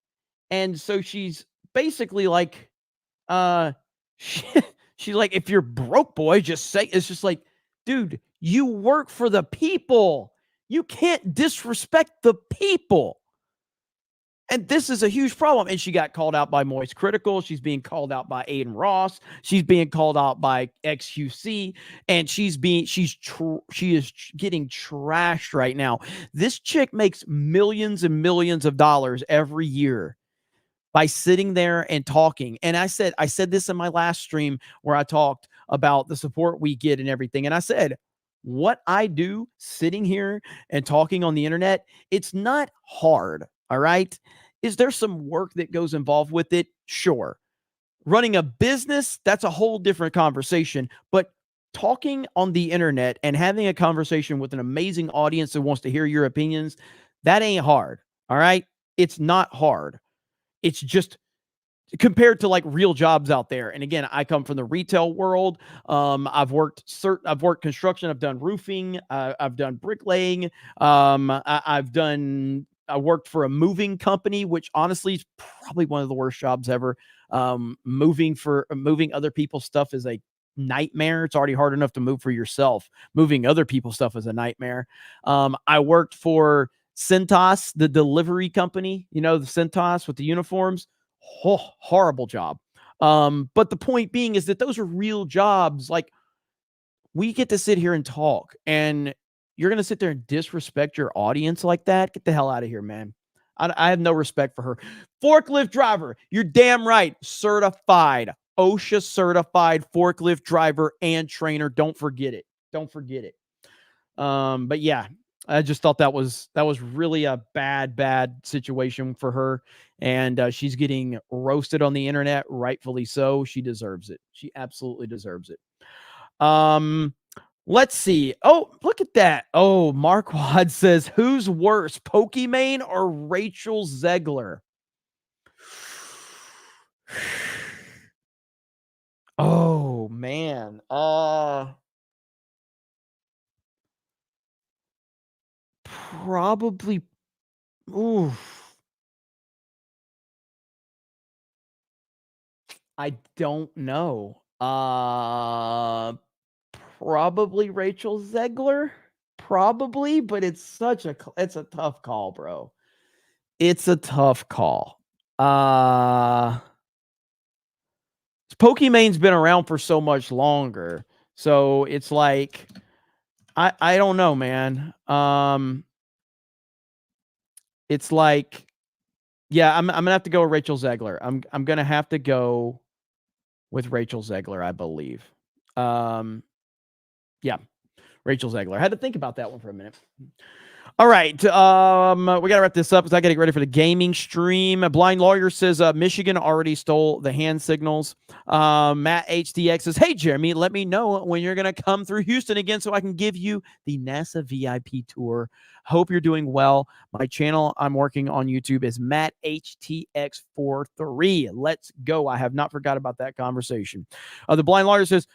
And so she's basically like, she's like, if you're broke boy, just say. It's just like, dude, you work for the people. You can't disrespect the people. And this is a huge problem. And she got called out by Moist Critical. She's being called out by Aiden Ross. She's being called out by XQC. And she is getting trashed right now. This chick makes millions and millions of dollars every year by sitting there and talking. And I said this in my last stream where I talked about the support we get and everything. And I said, what I do sitting here and talking on the internet, it's not hard. All right. Is there some work that goes involved with it? Sure. Running a business, that's a whole different conversation. But talking on the internet and having a conversation with an amazing audience that wants to hear your opinions, that ain't hard. All right. It's not hard. It's just compared to like real jobs out there. And again, I come from the retail world. I've worked construction. I've done roofing. I've done bricklaying. I worked for a moving company, which honestly is probably one of the worst jobs ever. Moving other people's stuff is a nightmare. It's already hard enough to move for yourself. Moving other people's stuff is a nightmare. I worked for Cintas, the delivery company, the Cintas with the uniforms. Horrible job. But the point being is that those are real jobs. Like, we get to sit here and talk, and you're going to sit there and disrespect your audience like that? Get the hell out of here, man. I have no respect for her. Forklift driver. You're damn right. Certified. OSHA certified forklift driver and trainer. Don't forget it. Don't forget it. But yeah, I just thought that was really a bad situation for her. And she's getting roasted on the internet, rightfully so. She deserves it. She absolutely deserves it. Let's see. Oh, look at that. Oh, Marquand says, who's worse, Pokimane or Rachel Zegler? Oh, man. Probably. Ooh. I don't know. Probably Rachel Zegler. Probably, but it's a tough call, bro. It's a tough call. Pokemon's been around for so much longer. So it's like, I don't know, man. It's like, yeah, I'm gonna have to go with Rachel Zegler. I'm gonna have to go with Rachel Zegler, I believe. Yeah, Rachel Zegler. I had to think about that one for a minute. All right. We got to wrap this up because I got to get ready for the gaming stream. A blind lawyer says Michigan already stole the hand signals. Matt HTX says, hey, Jeremy, let me know when you're going to come through Houston again so I can give you the NASA VIP tour. Hope you're doing well. My channel I'm working on YouTube is Matt HTX43. Let's go. I have not forgot about that conversation. The blind lawyer says,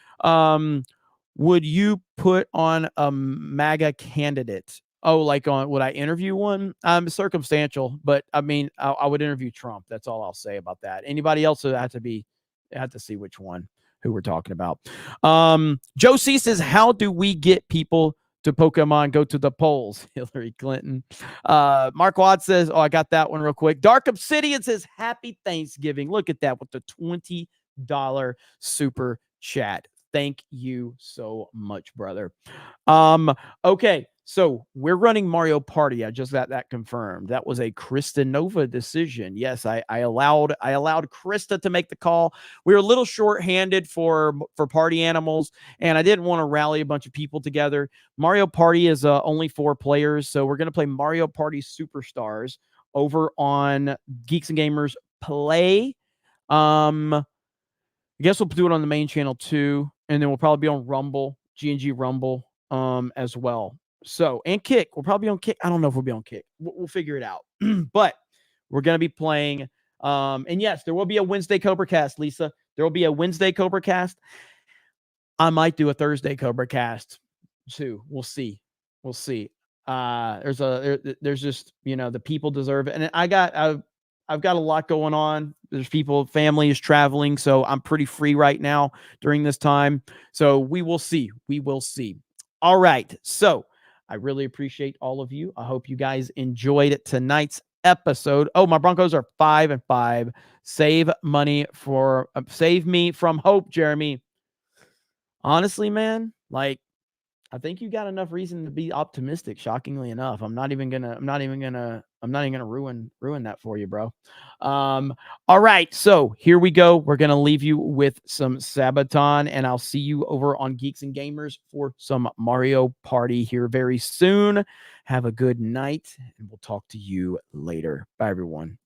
would you put on a MAGA candidate? Oh, like would I interview one? Circumstantial, but I mean, I would interview Trump. That's all I'll say about that. Anybody else would have to see which one, who we're talking about. Joe C says, how do we get people to Pokemon go to the polls? Hillary Clinton. Mark Watts says, oh, I got that one real quick. Dark Obsidian says, happy Thanksgiving. Look at that with the $20 super chat. Thank you so much, brother. Okay, so we're running Mario Party. I just got that confirmed. That was a Krista Nova decision. Yes, I allowed Krista to make the call. We were a little short-handed for party animals, and I didn't want to rally a bunch of people together. Mario Party is only 4 players, so we're going to play Mario Party Superstars over on Geeks and Gamers Play. I guess we'll do it on the main channel too. And then we'll probably be on Rumble, G&G Rumble, as well. So, and Kick. We'll probably be on Kick. I don't know if we'll be on Kick. We'll figure it out. But we're going to be playing. And yes, there will be a Wednesday CobraCast, Lisa. There will be a Wednesday CobraCast. I might do a Thursday CobraCast too. We'll see. We'll see. There's just, the people deserve it. And I've got a lot going on. There's people, family is traveling, so I'm pretty free right now during this time. So we will see. We will see. All right. So I really appreciate all of you. I hope you guys enjoyed tonight's episode. Oh, my Broncos are 5-5. Save me from hope, Jeremy. Honestly, man, like, I think you got enough reason to be optimistic. Shockingly enough, I'm not even gonna ruin that for you, bro. All right, so here we go. We're gonna leave you with some Sabaton, and I'll see you over on Geeks and Gamers for some Mario Party here very soon. Have a good night, and we'll talk to you later. Bye, everyone.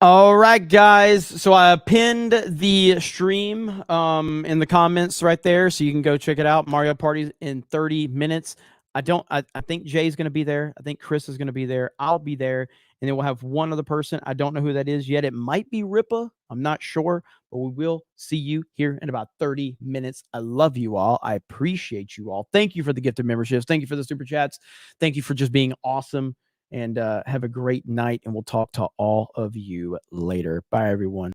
All right, guys. So I pinned the stream in the comments right there, so you can go check it out. Mario Party in 30 minutes. I think Jay's going to be there. I think Chris is going to be there. I'll be there. And then we'll have one other person. I don't know who that is yet. It might be Ripa. I'm not sure. But we will see you here in about 30 minutes. I love you all. I appreciate you all. Thank you for the gifted memberships. Thank you for the super chats. Thank you for just being awesome. And have a great night. And we'll talk to all of you later. Bye, everyone.